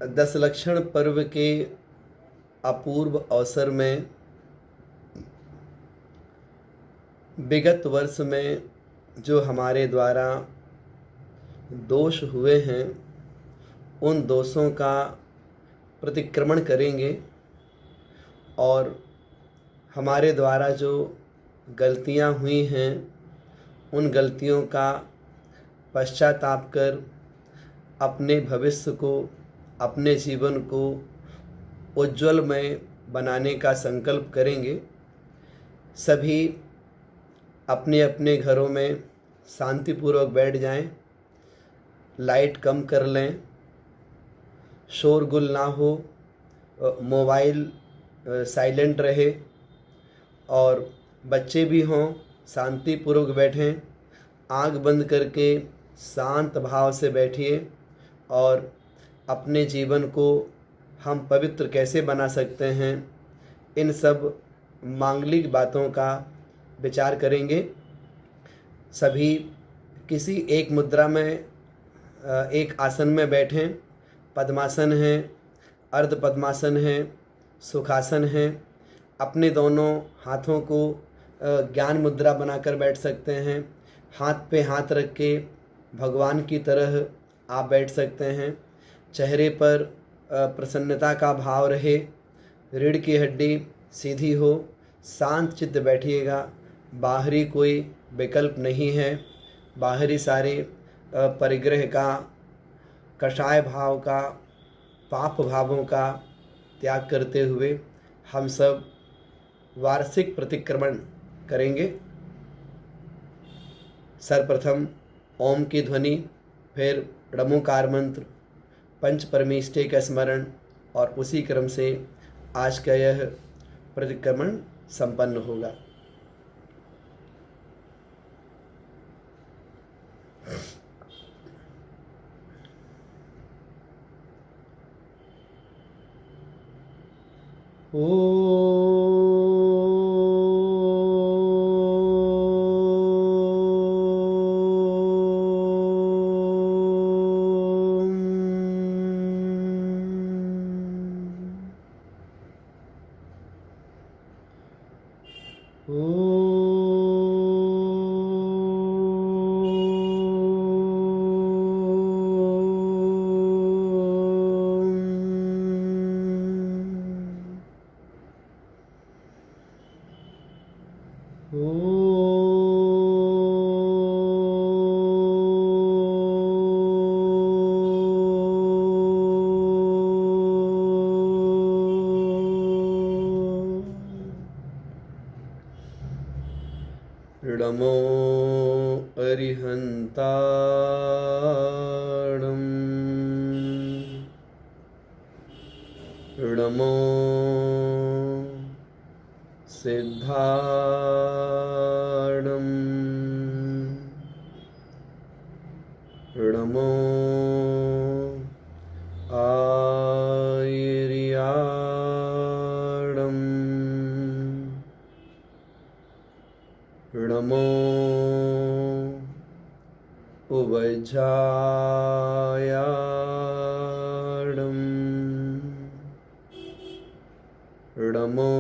दस लक्षण पर्व के अपूर्व अवसर में विगत वर्ष में जो हमारे द्वारा दोष हुए हैं उन दोषों का प्रतिक्रमण करेंगे और हमारे द्वारा जो गलतियां हुई हैं उन गलतियों का पश्चाताप कर अपने भविष्य को, अपने जीवन को उज्ज्वलमय बनाने का संकल्प करेंगे। सभी अपने अपने घरों में शांतिपूर्वक बैठ जाएं, लाइट कम कर लें, शोरगुल ना हो, मोबाइल साइलेंट रहे और बच्चे भी हों शांतिपूर्वक बैठें। आँख बंद करके शांत भाव से बैठिए और अपने जीवन को हम पवित्र कैसे बना सकते हैं इन सब मांगलिक बातों का विचार करेंगे। सभी किसी एक मुद्रा में एक आसन में बैठें। पद्मासन है, अर्ध पद्मासन है, सुखासन है। अपने दोनों हाथों को ज्ञान मुद्रा बनाकर बैठ सकते हैं। हाथ पे हाथ रख के भगवान की तरह आप बैठ सकते हैं। चेहरे पर प्रसन्नता का भाव रहे, रीढ़ की हड्डी सीधी हो, शांत चित्त बैठिएगा। बाहरी कोई विकल्प नहीं है। बाहरी सारे परिग्रह का, कषाय भाव का, पाप भावों का त्याग करते हुए हम सब वार्षिक प्रतिक्रमण करेंगे। सर्वप्रथम ओम की ध्वनि, फिर णमुकार मंत्र, पंच परमेष्ठि का स्मरण और उसी क्रम से आज का यह प्रतिक्रमण संपन्न होगा। नमो अरिहंताणं नमो सिद्धाणं नमो आयर्याणं नमो उवज्झायाणं नमो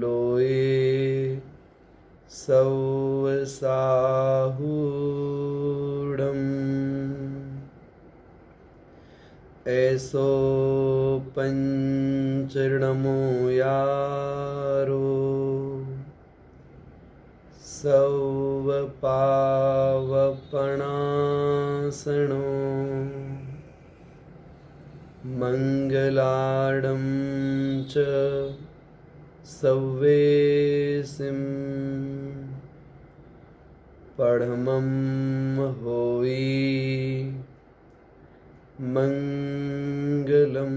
लोये सौसाहूढम् ऐसो पंचर्णमो यारो सौवपावपणासनो मंगलार्डं च सव्वेसिं पढ़मं होई मंगलम।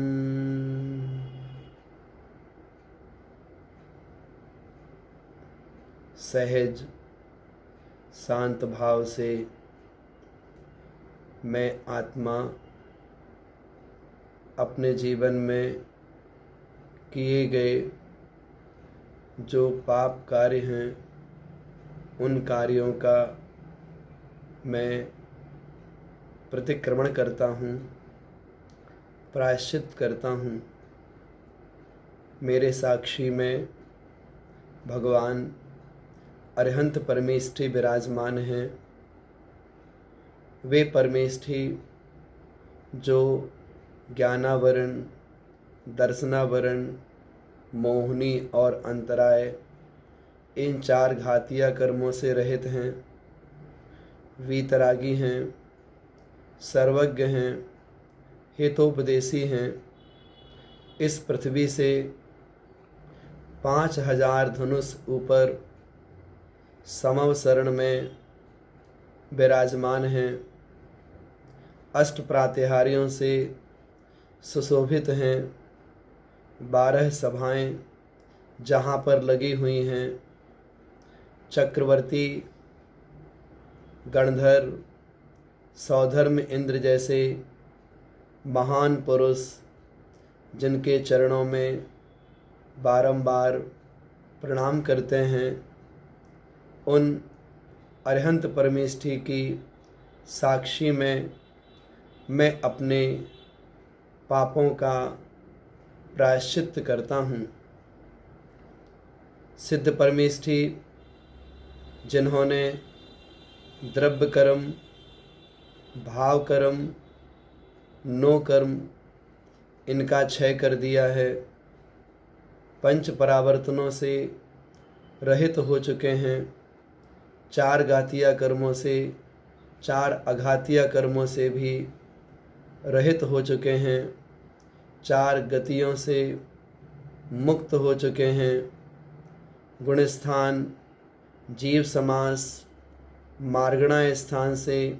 सहज शांत भाव से मैं आत्मा अपने जीवन में किए गए जो पाप कार्य हैं उन कार्यों का मैं प्रतिक्रमण करता हूँ प्रायश्चित करता हूँ। मेरे साक्षी में भगवान अरिहंत परमेष्ठी विराजमान हैं। वे परमेष्ठी जो ज्ञानावरण, दर्शनावरण, मोहिनी और अंतराय इन 4 घातीय कर्मों से रहित हैं, वीतरागी हैं, सर्वज्ञ हैं, हितोपदेशी हैं। इस पृथ्वी से 5000 धनुष ऊपर समव शरण में विराजमान हैं, अष्ट प्रातिहार्यों से सुशोभित हैं। 12 सभाएं जहाँ पर लगी हुई हैं, चक्रवर्ती, गणधर, सौधर्म इंद्र जैसे महान पुरुष जिनके चरणों में बारंबार प्रणाम करते हैं, उन अरिहंत परमेष्ठी की साक्षी में मैं अपने पापों का प्रायश्चित करता हूँ। सिद्ध परमेष्ठी जिन्होंने द्रव्य कर्म, भाव कर्म, नो कर्म इनका क्षय कर दिया है, पंच परावर्तनों से रहित हो चुके हैं, 4 घातीय कर्मों से, 4 अघातीय कर्मों से भी रहित हो चुके हैं, 4 गतियों से मुक्त हो चुके हैं। गुणस्थान, जीव समास, मार्गणा स्थान से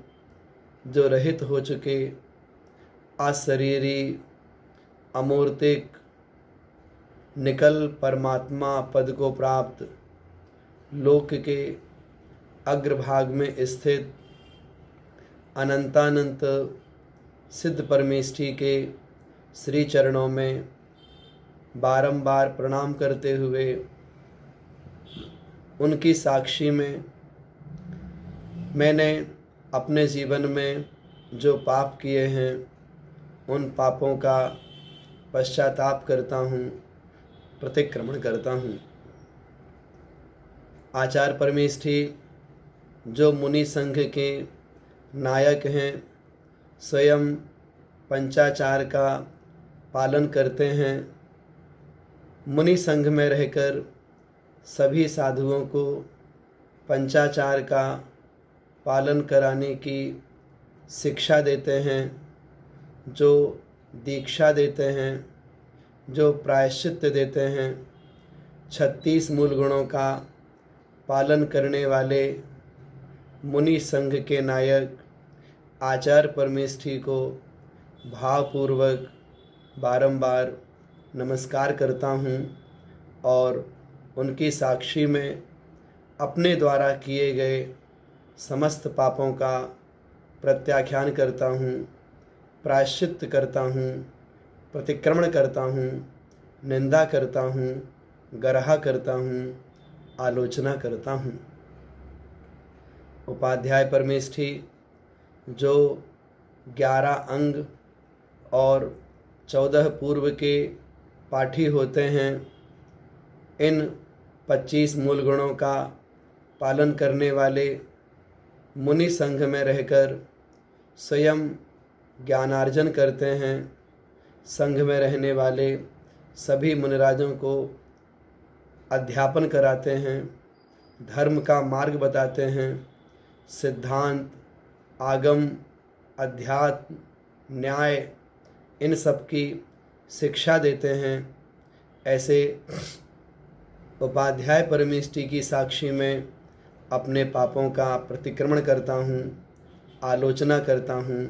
जो रहित हो चुके, अशरीरी, अमूर्तिक, निकल परमात्मा पद को प्राप्त, लोक के अग्रभाग में स्थित अनंतानंत सिद्ध परमेष्ठी के श्री चरणों में बारंबार प्रणाम करते हुए उनकी साक्षी में मैंने अपने जीवन में जो पाप किए हैं उन पापों का पश्चाताप करता हूँ, प्रतिक्रमण करता हूँ। आचार्य परमेष्ठी जो मुनि संघ के नायक हैं, स्वयं पंचाचार का पालन करते हैं, मुनि संघ में रहकर सभी साधुओं को पंचाचार का पालन कराने की शिक्षा देते हैं, जो दीक्षा देते हैं, जो प्रायश्चित देते हैं, 36 मूल गुणों का पालन करने वाले मुनि संघ के नायक आचार्य परमेष्ठी को भावपूर्वक बारंबार नमस्कार करता हूँ और उनकी साक्षी में अपने द्वारा किए गए समस्त पापों का प्रत्याख्यान करता हूँ, प्रायश्चित करता हूँ, प्रतिक्रमण करता हूँ, निंदा करता हूँ, गरहा करता हूँ, आलोचना करता हूँ। उपाध्याय परमेष्ठी जो 11 अंग और 14 पूर्व के पाठी होते हैं, इन 25 मूल गुणों का पालन करने वाले मुनि संघ में रहकर स्वयं ज्ञानार्जन करते हैं, संघ में रहने वाले सभी मुनिराजों को अध्यापन कराते हैं, धर्म का मार्ग बताते हैं, सिद्धांत, आगम, अध्यात्म, न्याय इन सब की शिक्षा देते हैं। ऐसे उपाध्याय परमेष्ठी की साक्षी में अपने पापों का प्रतिक्रमण करता हूँ, आलोचना करता हूँ,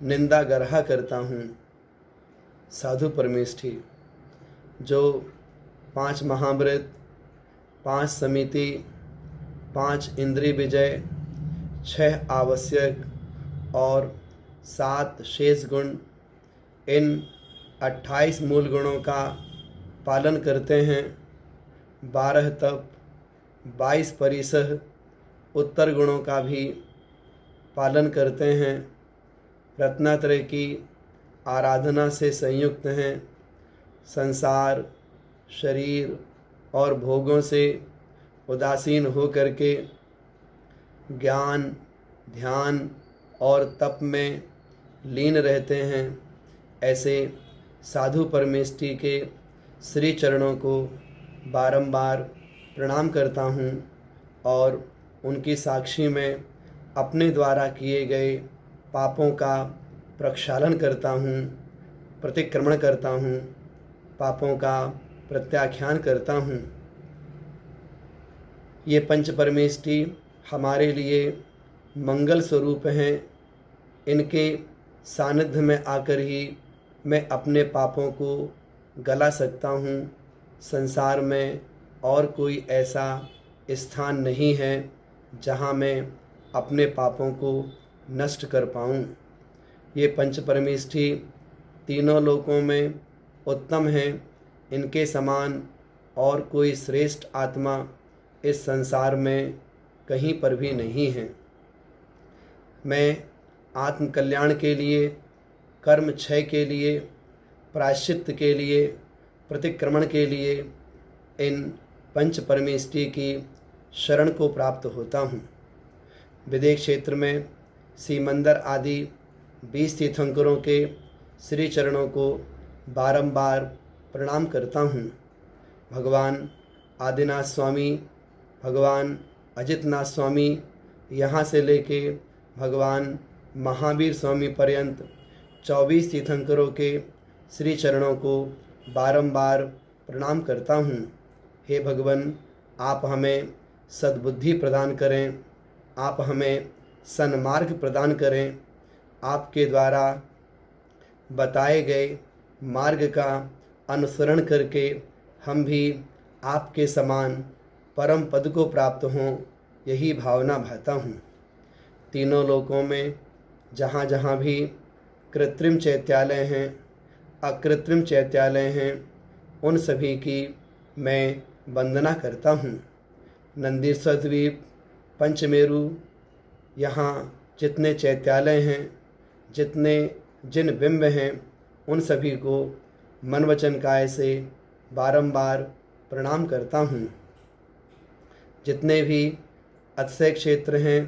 निंदा गरहा करता हूँ। साधु परमेष्ठी जो 5 महाव्रत, 5 समिति, 5 इंद्रिय विजय, 6 आवश्यक और 7 शेष गुण, इन 28 मूल गुणों का पालन करते हैं। 12 तप, 22 परिसह उत्तर गुणों का भी पालन करते हैं। रत्नात्रय की आराधना से संयुक्त हैं, संसार, शरीर और भोगों से उदासीन हो करके ज्ञान, ध्यान और तप में लीन रहते हैं, ऐसे साधु परमेष्ठी के श्री चरणों को बारंबार प्रणाम करता हूँ और उनकी साक्षी में अपने द्वारा किए गए पापों का प्रक्षालन करता हूँ, प्रतिक्रमण करता हूँ, पापों का प्रत्याख्यान करता हूँ। ये पंच परमेष्ठी हमारे लिए मंगल स्वरूप हैं। इनके सानिध्य में आकर ही मैं अपने पापों को गला सकता हूँ। संसार में और कोई ऐसा स्थान नहीं है जहाँ मैं अपने पापों को नष्ट कर पाऊँ। ये पंच परमेष्ठी तीनों लोकों में उत्तम हैं। इनके समान और कोई श्रेष्ठ आत्मा इस संसार में कहीं पर भी नहीं है। मैं आत्म कल्याण के लिए, कर्म क्षय के लिए, प्रायश्चित्त के लिए, प्रतिक्रमण के लिए इन पंच परमेष्ठी की शरण को प्राप्त होता हूँ। विदेश क्षेत्र में सीमंदर आदि 20 तीर्थंकरों के श्री चरणों को बारंबार प्रणाम करता हूँ। भगवान आदिनाथ स्वामी, भगवान अजितनाथ स्वामी, यहाँ से लेके भगवान महावीर स्वामी पर्यंत 24 तीर्थंकरों के श्री चरणों को बारंबार प्रणाम करता हूँ। हे भगवान, आप हमें सद्बुद्धि प्रदान करें, आप हमें सन्मार्ग प्रदान करें। आपके द्वारा बताए गए मार्ग का अनुसरण करके हम भी आपके समान परम पद को प्राप्त हों, यही भावना भाता हूँ। तीनों लोकों में जहाँ जहाँ भी कृत्रिम चैत्यालय हैं, अकृत्रिम चैत्यालय हैं, उन सभी की मैं वंदना करता हूँ। नंदीश्वर द्वीप, पंचमेरु, यहाँ जितने चैत्यालय हैं, जिन बिंब हैं, उन सभी को मन वचन काय से बारंबार प्रणाम करता हूँ। जितने भी अक्षय क्षेत्र हैं,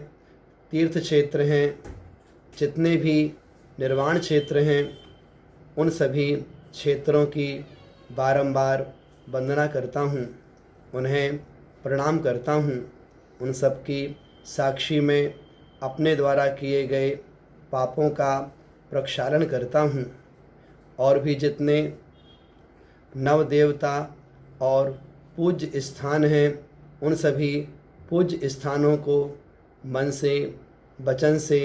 तीर्थ क्षेत्र हैं, जितने भी निर्वाण क्षेत्र हैं, उन सभी क्षेत्रों की बारंबार वंदना करता हूँ, उन्हें प्रणाम करता हूँ। उन सब की साक्षी में अपने द्वारा किए गए पापों का प्रक्षालन करता हूँ। और भी जितने नव देवता और पूज्य स्थान हैं, उन सभी पूज्य स्थानों को मन से, वचन से,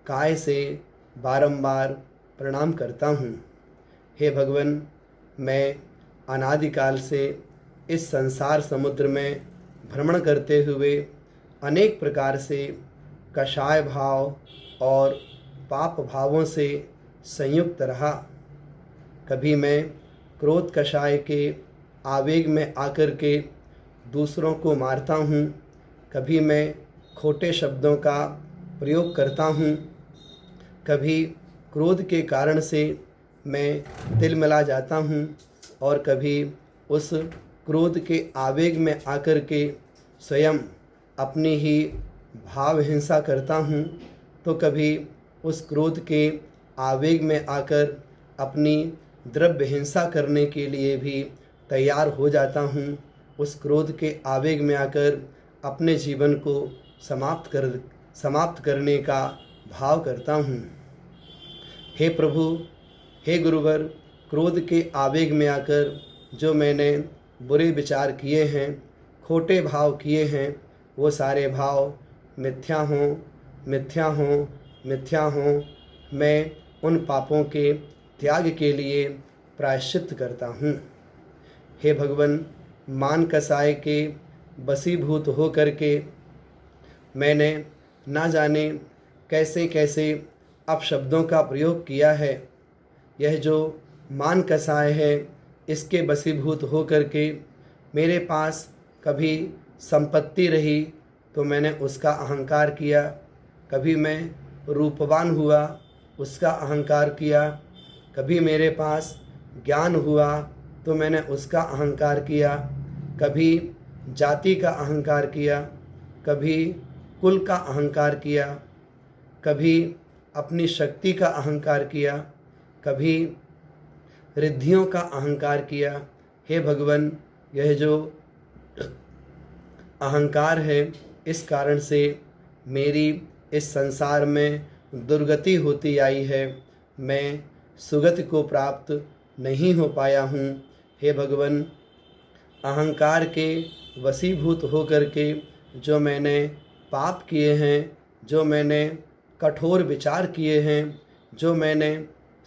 काय से बारंबार प्रणाम करता हूँ। हे भगवान, मैं अनादिकाल से इस संसार समुद्र में भ्रमण करते हुए अनेक प्रकार से कषाय भाव और पाप भावों से संयुक्त रहा। कभी मैं क्रोध कषाय के आवेग में आकर के दूसरों को मारता हूँ, कभी मैं खोटे शब्दों का प्रयोग करता हूँ, कभी क्रोध के कारण से मैं तिलमिला जाता हूँ और कभी उस क्रोध के आवेग में आकर के स्वयं अपनी ही भाव हिंसा करता हूँ, तो कभी उस क्रोध के आवेग में आकर अपनी द्रव्य हिंसा करने के लिए भी तैयार हो जाता हूँ। उस क्रोध के आवेग में आकर अपने जीवन को समाप्त करने का भाव करता हूँ। हे प्रभु, हे गुरुवर, क्रोध के आवेग में आकर जो मैंने बुरे विचार किए हैं, खोटे भाव किए हैं, वो सारे भाव मिथ्या हों, मिथ्या हों, मिथ्या हों। मैं उन पापों के त्याग के लिए प्रायश्चित्त करता हूँ। हे भगवान, मान कसाय के बसीभूत हो करके मैंने ना जाने कैसे कैसे अपशब्दों का प्रयोग किया है। यह जो मान कसाय है, इसके बसीभूत हो करके मेरे पास कभी संपत्ति रही तो मैंने उसका अहंकार किया, कभी मैं रूपवान हुआ उसका अहंकार किया, कभी मेरे पास ज्ञान हुआ तो मैंने उसका अहंकार किया, कभी जाति का अहंकार किया, कभी कुल का अहंकार किया, कभी अपनी शक्ति का अहंकार किया, कभी रिद्धियों का अहंकार किया। हे भगवान, यह जो अहंकार है, इस कारण से मेरी इस संसार में दुर्गति होती आई है, मैं सुगति को प्राप्त नहीं हो पाया हूँ। हे भगवान, अहंकार के वशीभूत होकर के जो मैंने पाप किए हैं, जो मैंने कठोर विचार किए हैं, जो मैंने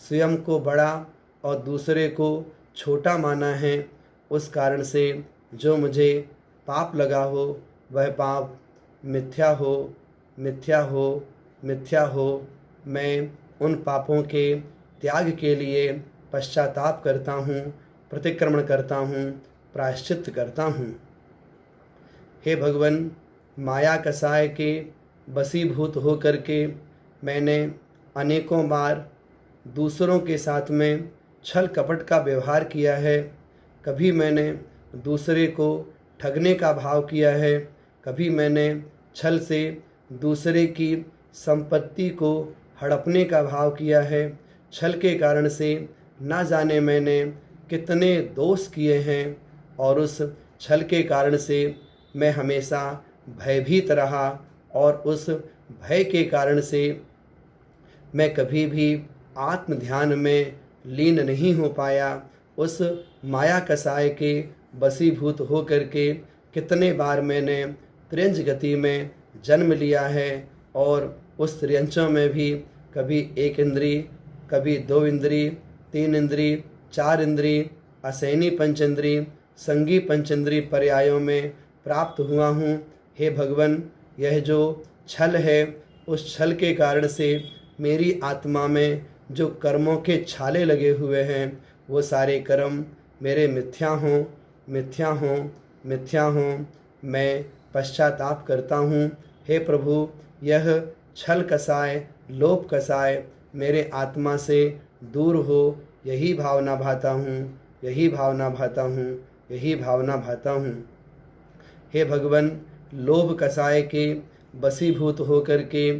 स्वयं को बड़ा और दूसरे को छोटा माना है, उस कारण से जो मुझे पाप लगा हो वह पाप मिथ्या हो, मिथ्या हो, मिथ्या हो। मैं उन पापों के त्याग के लिए पश्चाताप करता हूँ, प्रतिक्रमण करता हूँ, प्रायश्चित करता हूँ। हे भगवान, माया कसाय के वशीभूत हो करके मैंने अनेकों बार दूसरों के साथ में छल कपट का व्यवहार किया है। कभी मैंने दूसरे को ठगने का भाव किया है, कभी मैंने छल से दूसरे की संपत्ति को हड़पने का भाव किया है। छल के कारण से ना जाने मैंने कितने दोष किए हैं, और उस छल के कारण से मैं हमेशा भयभीत रहा, और उस भय के कारण से मैं कभी भी आत्म ध्यान में लीन नहीं हो पाया। उस माया कसाय के वशीभूत हो करके कितने बार मैंने त्रियंच गति में जन्म लिया है, और उस त्रियंचों में भी कभी एक इंद्री, कभी दो इंद्री, तीन इंद्री, चार इंद्री, असैनी पंचेंद्री, संगी पंचेंद्री पर्यायों में प्राप्त हुआ हूँ। हे भगवान, यह जो छल है, उस छल के कारण से मेरी आत्मा में जो कर्मों के छाले लगे हुए हैं, वो सारे कर्म मेरे मिथ्या हों, मिथ्या हों, मिथ्या हों। मैं पश्चाताप करता हूँ। हे प्रभु, यह छल कसाय, लोभ कसाय मेरे आत्मा से दूर हो, यही भावना भाता हूँ, यही भावना भाता हूँ, यही भावना भाता हूँ। हे भगवान, लोभ कसाय के वशीभूत होकर के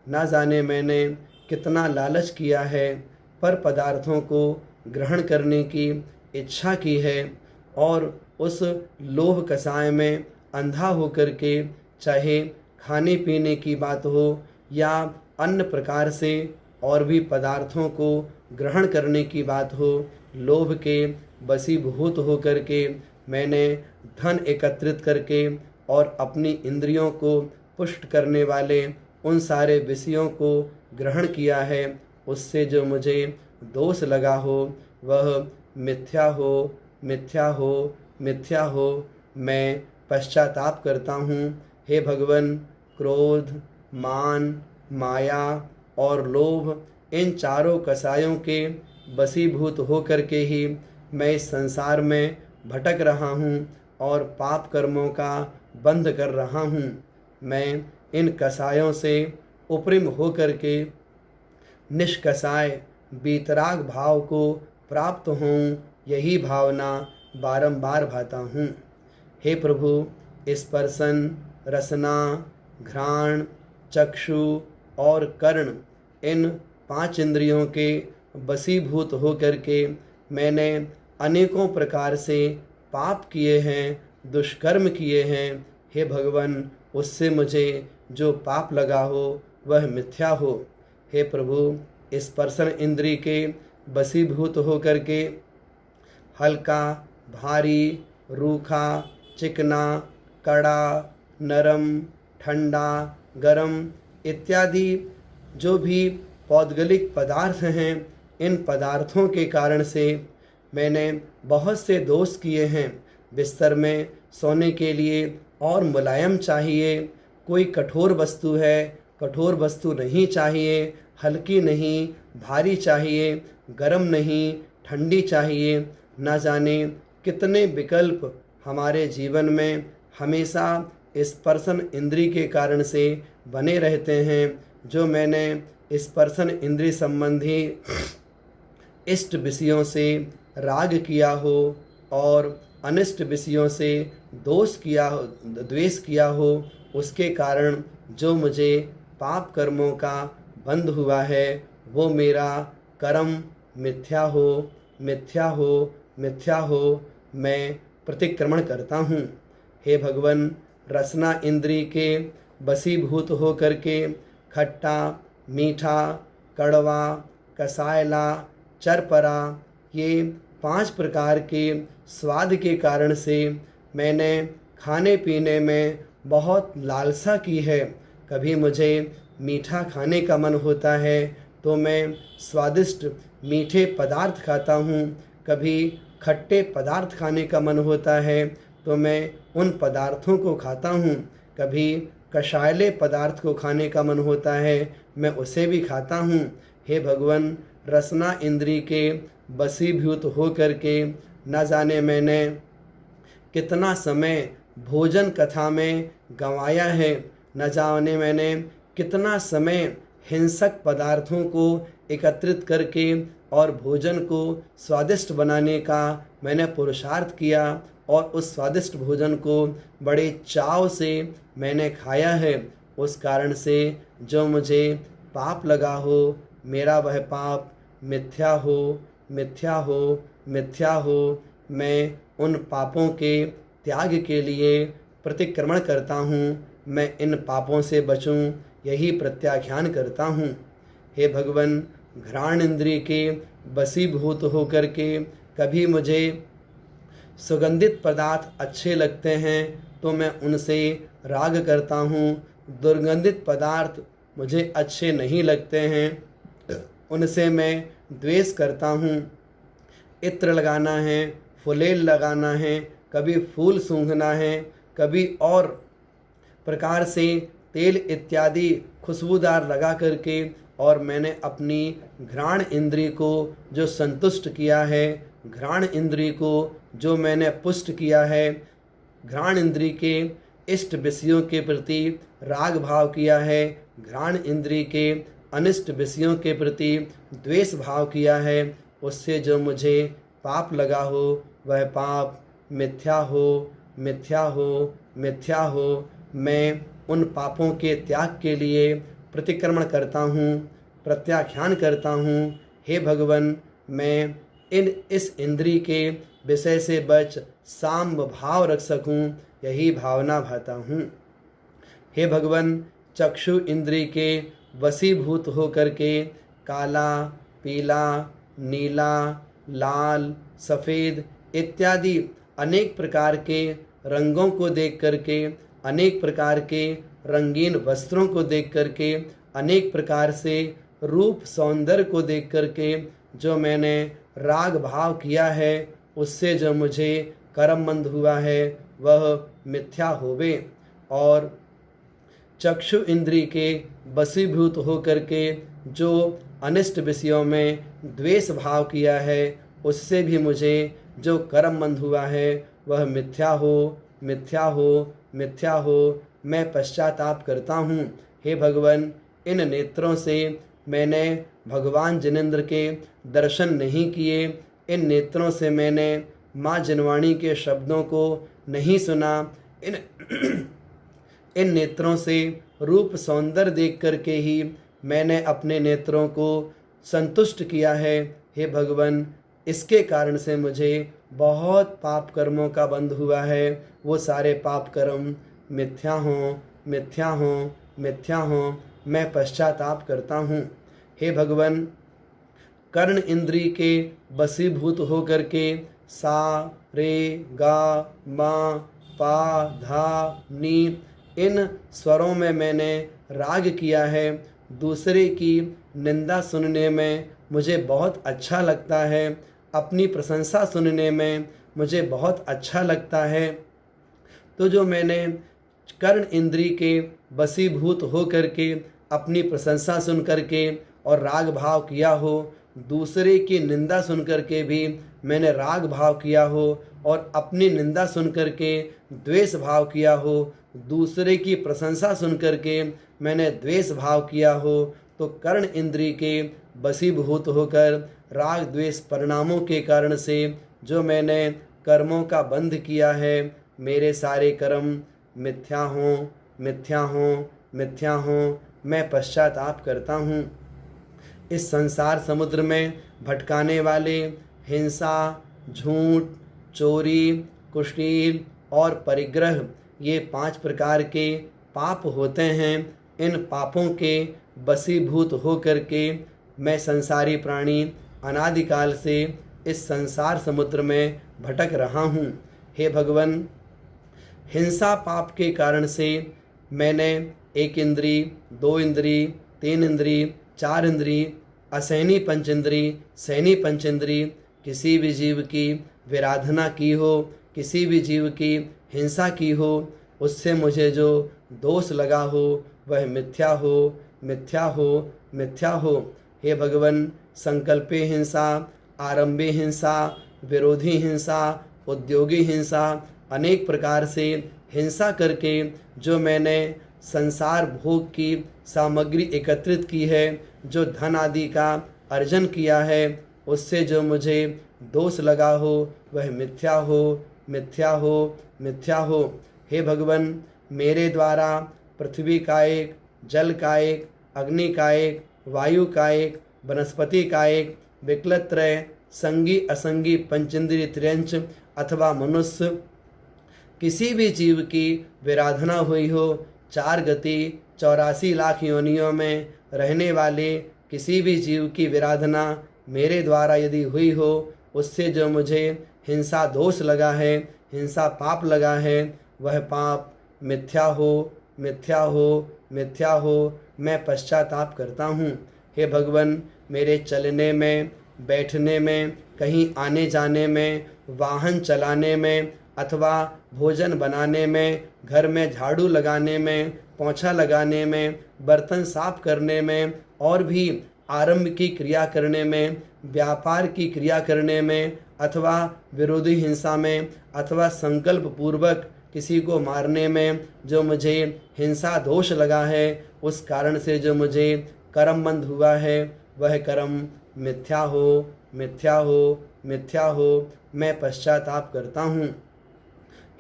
ना जाने मैंने कितना लालच किया है, पर पदार्थों को ग्रहण करने की इच्छा की है, और उस लोभ कसाय में अंधा होकर के चाहे खाने पीने की बात हो या अन्य प्रकार से और भी पदार्थों को ग्रहण करने की बात हो, लोभ के वशीभूत होकर के मैंने धन एकत्रित करके और अपनी इंद्रियों को पुष्ट करने वाले उन सारे विषयों को ग्रहण किया है। उससे जो मुझे दोष लगा हो वह मिथ्या हो, मिथ्या हो, मिथ्या हो। मैं पश्चाताप करता हूँ। हे भगवान, क्रोध, मान, माया और लोभ, इन चारों कसायों के वशीभूत होकर के ही मैं इस संसार में भटक रहा हूँ और पाप कर्मों का बंध कर रहा हूँ। मैं इन कसायों से उपरिम होकर के निष्कसाय बीतराग भाव को प्राप्त हों, यही भावना बारंबार भाता हूँ। हे प्रभु, स्पर्शन, रसना, घ्राण, चक्षु और कर्ण, इन 5 इंद्रियों के वशीभूत होकर के मैंने अनेकों प्रकार से पाप किए हैं, दुष्कर्म किए हैं। हे भगवान, उससे मुझे जो पाप लगा हो वह मिथ्या हो। हे प्रभु, स्पर्शन इंद्री के वशीभूत होकर के हल्का, भारी, रूखा, चिकना, कड़ा, नरम, ठंडा, गरम इत्यादि जो भी पौद्गलिक पदार्थ हैं, इन पदार्थों के कारण से मैंने बहुत से दोष किए हैं। बिस्तर में सोने के लिए और मुलायम चाहिए, कोई कठोर वस्तु है, कठोर वस्तु नहीं चाहिए, हल्की नहीं, भारी चाहिए, गरम नहीं, ठंडी चाहिए। ना जाने कितने विकल्प हमारे जीवन में हमेशा स्पर्शन इंद्री के कारण से बने रहते हैं। जो मैंने स्पर्शन इंद्री संबंधी इष्ट विषयों से राग किया हो और अनिष्ट विषयों से द्वेष किया हो, उसके कारण जो मुझे पाप कर्मों का बंध हुआ है वो मेरा कर्म मिथ्या हो, मिथ्या हो, मिथ्या हो, मैं प्रतिक्रमण करता हूँ। हे भगवान, रसना इंद्री के वशीभूत हो करके खट्टा, मीठा, कड़वा, कसायला, चरपरा ये 5 प्रकार के स्वाद के कारण से मैंने खाने पीने में बहुत लालसा की है। कभी मुझे मीठा खाने का मन होता है तो मैं स्वादिष्ट मीठे पदार्थ खाता हूँ, कभी खट्टे पदार्थ खाने का मन होता है तो मैं उन पदार्थों को खाता हूँ, कभी कषायले पदार्थ को खाने का मन होता है मैं उसे भी खाता हूँ। हे भगवान, रसना इंद्री के वशीभूत हो करके न जाने मैंने कितना समय भोजन कथा में गंवाया है, न जाने मैंने कितना समय हिंसक पदार्थों को एकत्रित करके और भोजन को स्वादिष्ट बनाने का मैंने पुरुषार्थ किया और उस स्वादिष्ट भोजन को बड़े चाव से मैंने खाया है। उस कारण से जो मुझे पाप लगा हो मेरा वह पाप मिथ्या हो, मिथ्या हो, मिथ्या हो। मैं उन पापों के त्याग के लिए प्रतिक्रमण करता हूँ, मैं इन पापों से बचूं यही प्रत्याख्यान करता हूँ। हे भगवान, घ्राण इंद्रिय के वशीभूत होकर के कभी मुझे सुगंधित पदार्थ अच्छे लगते हैं तो मैं उनसे राग करता हूँ, दुर्गंधित पदार्थ मुझे अच्छे नहीं लगते हैं उनसे मैं द्वेष करता हूँ। इत्र लगाना है, फुलेल लगाना है, कभी फूल सूंघना है, कभी और प्रकार से तेल इत्यादि खुशबूदार लगा करके और मैंने अपनी घ्राण इंद्रिय को जो संतुष्ट किया है, घ्राण इंद्रिय को जो मैंने पुष्ट किया है, घ्राण इंद्रिय के इष्ट विषयों के प्रति राग भाव किया है, घ्राण इंद्रिय के अनिष्ट विषयों के प्रति द्वेष भाव किया है, उससे जो मुझे पाप लगा हो वह पाप मिथ्या हो, मिथ्या हो, मिथ्या हो। मैं उन पापों के त्याग के लिए प्रतिक्रमण करता हूँ, प्रत्याख्यान करता हूँ। हे भगवान, मैं इस इंद्रिय के विषय से बच साम्ब भाव रख सकूँ यही भावना भाता हूँ। हे भगवान, चक्षु इंद्रिय के वशीभूत हो करके काला, पीला, नीला, लाल, सफ़ेद इत्यादि अनेक प्रकार के रंगों को देख करके, अनेक प्रकार के रंगीन वस्त्रों को देख करके, अनेक प्रकार से रूप सौंदर्य को देख करके जो मैंने राग भाव किया है उससे जो मुझे कर्मबंध हुआ है वह मिथ्या होवे। और चक्षु इंद्रिय के वशीभूत होकर के जो अनिष्ट विषयों में द्वेष भाव किया है उससे भी मुझे जो कर्मबंध हुआ है वह मिथ्या हो, मिथ्या हो, मिथ्या हो। मैं पश्चाताप करता हूँ। हे भगवान, इन नेत्रों से मैंने भगवान जिनेंद्र के दर्शन नहीं किए, इन नेत्रों से मैंने माँ जिनवाणी के शब्दों को नहीं सुना, इन नेत्रों से रूप सौंदर्य देख करके ही मैंने अपने नेत्रों को संतुष्ट किया है। हे भगवान, इसके कारण से मुझे बहुत पाप कर्मों का बंध हुआ है, वो सारे पाप कर्म मिथ्या हों, मिथ्या हों, मिथ्या हों। मैं पश्चाताप करता हूँ। हे भगवान, कर्ण इंद्रिय के वशीभूत हो करके सा, रे, गा, मा, पा, धा, नी इन स्वरों में मैंने राग किया है। दूसरे की निंदा सुनने में मुझे बहुत अच्छा लगता है, अपनी प्रशंसा सुनने में मुझे बहुत अच्छा लगता है। तो जो मैंने कर्ण इंद्रिय के वशीभूत हो करके अपनी प्रशंसा सुन करके और राग भाव किया हो, दूसरे की निंदा सुन करके भी मैंने राग भाव किया हो और अपनी निंदा सुन करके द्वेष भाव किया हो, दूसरे की प्रशंसा सुन करके मैंने द्वेष भाव किया हो, तो कर्ण इंद्री के वशीभूत होकर राग द्वेष परिणामों के कारण से जो मैंने कर्मों का बंध किया है, मेरे सारे कर्म मिथ्या हों, मिथ्या हों, मिथ्या हों, मैं पश्चाताप करता हूँ। इस संसार समुद्र में भटकाने वाले हिंसा, झूठ, चोरी, कुशील और परिग्रह, ये 5 प्रकार के पाप होते हैं। इन पापों के वशीभूत होकर के मैं संसारी प्राणी अनादिकाल से इस संसार समुद्र में भटक रहा हूँ। हे भगवान, हिंसा पाप के कारण से मैंने 1 इंद्री, 2 इंद्री, 3 इंद्री, 4 इंद्री, असैनी पंचेंद्री, सैनी पंचेंद्री, किसी भी जीव की विराधना की हो, किसी भी जीव की हिंसा की हो, उससे मुझे जो दोष लगा हो वह मिथ्या हो, मिथ्या हो, मिथ्या हो। हे भगवान, संकल्पे हिंसा, आरंभे हिंसा, विरोधी हिंसा, उद्योगी हिंसा, अनेक प्रकार से हिंसा करके जो मैंने संसार भोग की सामग्री एकत्रित की है, जो धन आदि का अर्जन किया है, उससे जो मुझे दोष लगा हो वह मिथ्या हो, मिथ्या हो, मिथ्या हो। हे भगवान, मेरे द्वारा पृथ्वी का एक, जल का एक, अग्नि का एक, वायु का एक, वनस्पति का एक, विकलत्रय, संगी असंगी पंचेंद्रिय त्रियंच अथवा मनुष्य, किसी भी जीव की विराधना हुई हो, 4 गति 84 लाख योनियों में रहने वाले किसी भी जीव की विराधना मेरे द्वारा यदि हुई हो, उससे जो मुझे हिंसा दोष लगा है, हिंसा पाप लगा है, वह पाप मिथ्या हो, मिथ्या हो, मिथ्या हो, मैं पश्चाताप करता हूँ। हे भगवान, मेरे चलने में, बैठने में, कहीं आने जाने में, वाहन चलाने में अथवा भोजन बनाने में, घर में झाड़ू लगाने में, पोंछा लगाने में, बर्तन साफ करने में और भी आरंभ की क्रिया करने में, व्यापार की क्रिया करने में अथवा विरोधी हिंसा में अथवा संकल्प पूर्वक किसी को मारने में जो मुझे हिंसा दोष लगा है, उस कारण से जो मुझे कर्म बंध हुआ है, वह कर्म मिथ्या हो, मिथ्या हो, मिथ्या हो, मैं पश्चाताप करता हूँ।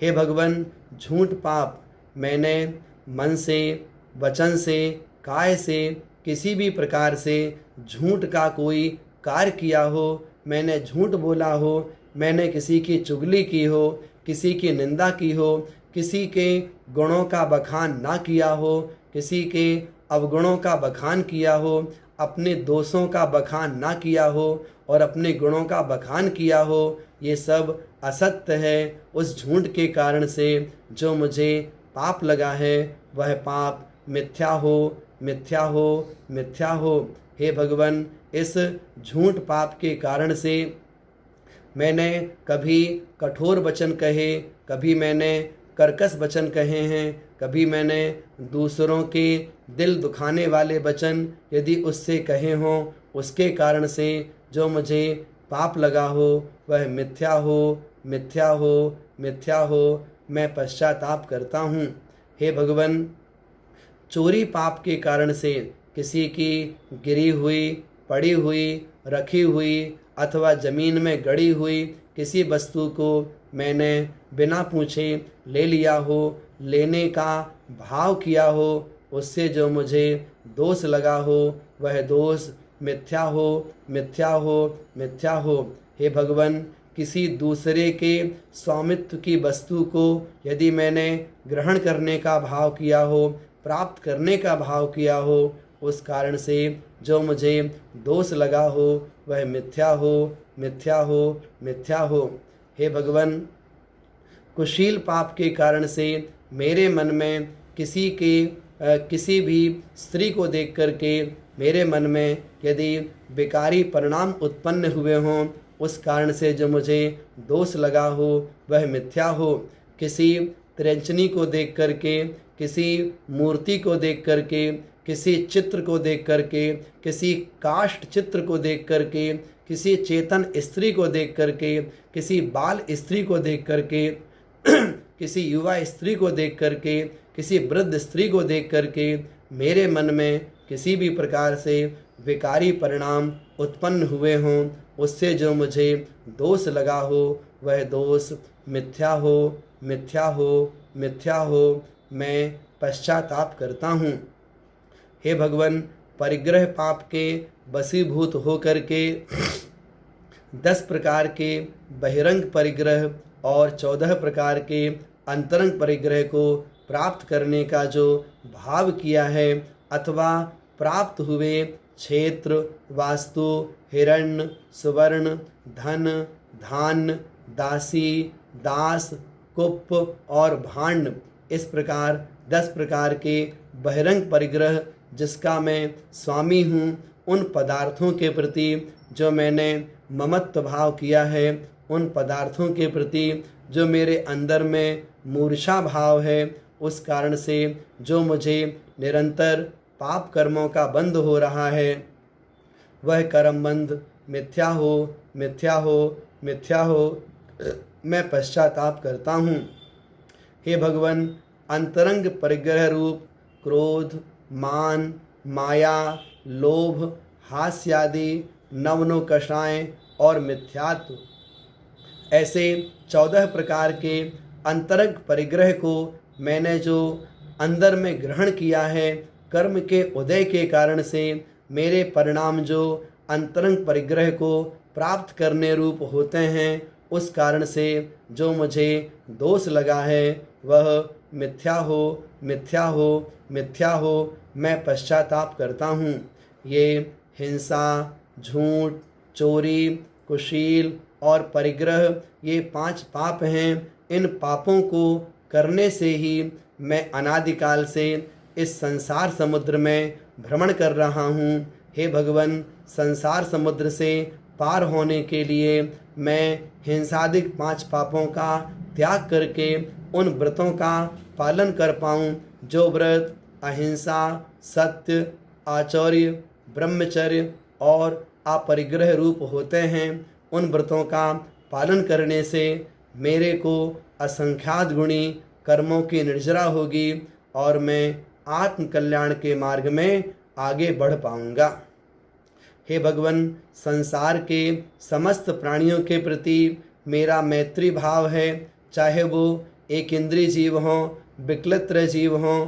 हे भगवान, झूठ पाप मैंने मन से, वचन से, काय से, किसी भी प्रकार से झूठ का कोई कार्य किया हो, मैंने झूठ बोला हो, मैंने किसी की चुगली की हो, किसी की निंदा की हो, किसी के गुणों का बखान ना किया हो, किसी के अवगुणों का बखान किया हो, अपने दोषों का बखान ना किया हो और अपने गुणों का बखान किया हो, ये सब असत्य है। उस झूठ के कारण से जो मुझे पाप लगा है, वह पाप मिथ्या हो, मिथ्या हो, मिथ्या हो। हे भगवान, इस झूठ पाप के कारण से मैंने कभी कठोर वचन कहे, कभी मैंने कर्कश वचन कहे हैं, कभी मैंने दूसरों के दिल दुखाने वाले वचन यदि उससे कहे हों, उसके कारण से जो मुझे पाप लगा हो वह मिथ्या हो, मिथ्या हो, मिथ्या हो, मैं पश्चाताप करता हूँ। हे भगवान, चोरी पाप के कारण से किसी की गिरी हुई, पड़ी हुई, रखी हुई अथवा ज़मीन में गड़ी हुई किसी वस्तु को मैंने बिना पूछे ले लिया हो, लेने का भाव किया हो, उससे जो मुझे दोष लगा हो, वह दोष मिथ्या हो, मिथ्या हो, मिथ्या हो। हे भगवान, किसी दूसरे के स्वामित्व की वस्तु को यदि मैंने ग्रहण करने का भाव किया हो, प्राप्त करने का भाव किया हो, उस कारण से जो मुझे दोष लगा हो वह मिथ्या हो, मिथ्या हो, मिथ्या हो। हे भगवान, कुशील पाप के कारण से मेरे मन में किसी भी स्त्री को देख करके मेरे मन में यदि विकारी परिणाम उत्पन्न हुए हों, उस कारण से जो मुझे दोष लगा हो वह मिथ्या हो। किसी त्रिंचनी को देख करके, किसी मूर्ति को देख करके, किसी चित्र को देख करके, किसी काष्ठ चित्र को देख करके, किसी चेतन स्त्री को देख करके, किसी बाल स्त्री को देख करके, किसी युवा स्त्री को देख करके, किसी वृद्ध स्त्री को देख करके मेरे मन में किसी भी प्रकार से विकारी परिणाम उत्पन्न हुए हों, उससे जो मुझे दोष लगा हो, वह दोष मिथ्या हो, मिथ्या हो, मिथ्या हो, मैं पश्चाताप करता हूँ। हे भगवान, परिग्रह पाप के वशीभूत होकर के 10 प्रकार के बहिरंग परिग्रह और 14 प्रकार के अंतरंग परिग्रह को प्राप्त करने का जो भाव किया है, अथवा प्राप्त हुए क्षेत्र, वास्तु, हिरण्य, सुवर्ण, धन, धान्य, दासी, दास, कुप और भांड, इस प्रकार 10 प्रकार के बहिरंग परिग्रह जिसका मैं स्वामी हूँ, उन पदार्थों के प्रति जो मैंने ममत्व भाव किया है, उन पदार्थों के प्रति जो मेरे अंदर में मूर्छा भाव है, उस कारण से जो मुझे निरंतर पाप कर्मों का बंध हो रहा है, वह कर्म बंध मिथ्या हो, मिथ्या हो, मिथ्या हो, मैं पश्चाताप करता हूँ। हे भगवान, अंतरंग परिग्रह रूप क्रोध, मान, माया, लोभ, हास्यादि, नवनो कषाय और मिथ्यात्व, ऐसे 14 प्रकार के अंतरंग परिग्रह को मैंने जो अंदर में ग्रहण किया है, कर्म के उदय के कारण से मेरे परिणाम जो अंतरंग परिग्रह को प्राप्त करने रूप होते हैं, उस कारण से जो मुझे दोष लगा है, वह मिथ्या हो, मिथ्या हो, मिथ्या हो, मैं पश्चाताप करता हूँ। ये हिंसा, झूठ, चोरी, कुशील और परिग्रह, ये 5 पाप हैं। इन पापों को करने से ही मैं अनादिकाल से इस संसार समुद्र में भ्रमण कर रहा हूँ। हे भगवान, संसार समुद्र से पार होने के लिए मैं हिंसादिक 5 पापों का त्याग करके उन व्रतों का पालन कर पाऊँ जो व्रत अहिंसा, सत्य, आचौर्य, ब्रह्मचर्य और अपरिग्रह रूप होते हैं। उन व्रतों का पालन करने से मेरे को असंख्यात गुणी कर्मों की निर्जरा होगी और मैं आत्म कल्याण के मार्ग में आगे बढ़ पाऊंगा। हे भगवान, संसार के समस्त प्राणियों के प्रति मेरा मैत्री भाव है, चाहे वो एक इंद्रिय जीव हों, विकलत्र जीव हों,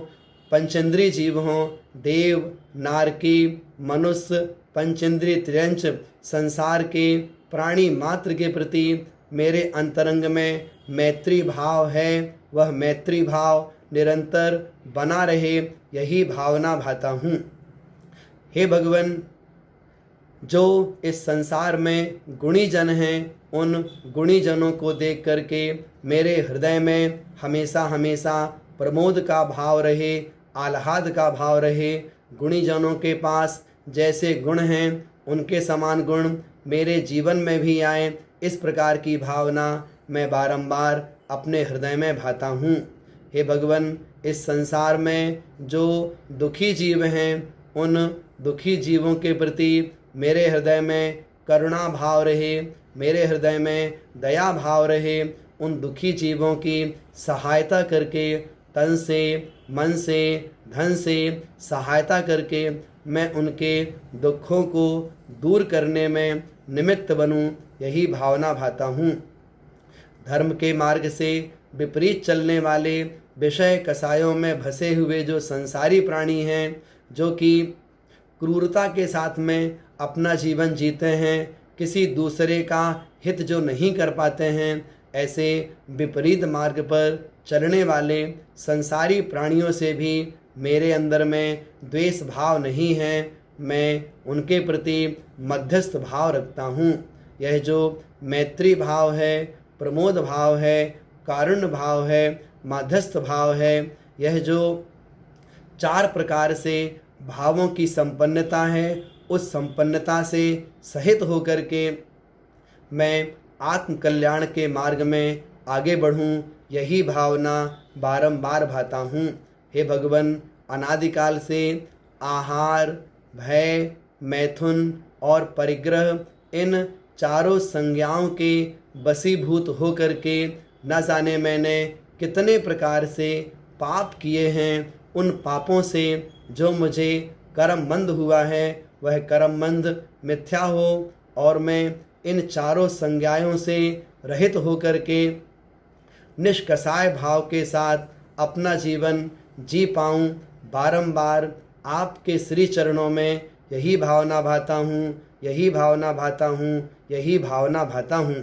पंचेंद्रिय जीव हों, देव, नारकी, मनुष्य, पंचेंद्रिय त्रियंच, संसार के प्राणी मात्र के प्रति मेरे अंतरंग में मैत्री भाव है। वह मैत्री भाव निरंतर बना रहे, यही भावना भाता हूँ। हे भगवान, जो इस संसार में गुणी जन हैं, उन गुणी जनों को देख करके मेरे हृदय में हमेशा हमेशा प्रमोद का भाव रहे, आह्लाद का भाव रहे। गुणी जनों के पास जैसे गुण हैं, उनके समान गुण मेरे जीवन में भी आए, इस प्रकार की भावना मैं बारंबार अपने हृदय में भाता हूँ। हे भगवान, इस संसार में जो दुखी जीव हैं, उन दुखी जीवों के प्रति मेरे हृदय में करुणा भाव रहे, मेरे हृदय में दया भाव रहे। उन दुखी जीवों की सहायता करके, तन से, मन से, धन से सहायता करके मैं उनके दुखों को दूर करने में निमित्त बनूं, यही भावना भाता हूँ। धर्म के मार्ग से विपरीत चलने वाले विषय कसायों में फंसे हुए जो संसारी प्राणी हैं, जो कि क्रूरता के साथ में अपना जीवन जीते हैं, किसी दूसरे का हित जो नहीं कर पाते हैं, ऐसे विपरीत मार्ग पर चलने वाले संसारी प्राणियों से भी मेरे अंदर में द्वेष भाव नहीं है। मैं उनके प्रति मध्यस्थ भाव रखता हूँ। यह जो मैत्री भाव है, प्रमोद भाव है, कारुण्य भाव है, मध्यस्थ भाव है, यह जो 4 प्रकार से भावों की संपन्नता है, उस संपन्नता से सहित होकर के मैं आत्म कल्याण के मार्ग में आगे बढ़ूं, यही भावना बारंबार भाता हूँ। हे भगवान, अनादिकाल से आहार, भय, मैथुन और परिग्रह, इन चारों संज्ञाओं के वशीभूत होकर के न जाने मैंने कितने प्रकार से पाप किए हैं। उन पापों से जो मुझे कर्ममंद हुआ है वह कर्ममंद मिथ्या हो और मैं इन चारों संज्ञाओं से रहित होकर के निष्कषाय भाव के साथ अपना जीवन जी पाऊँ। बारंबार आपके श्री चरणों में यही भावना भाता हूँ, यही भावना भाता हूँ, यही भावना भाता हूँ।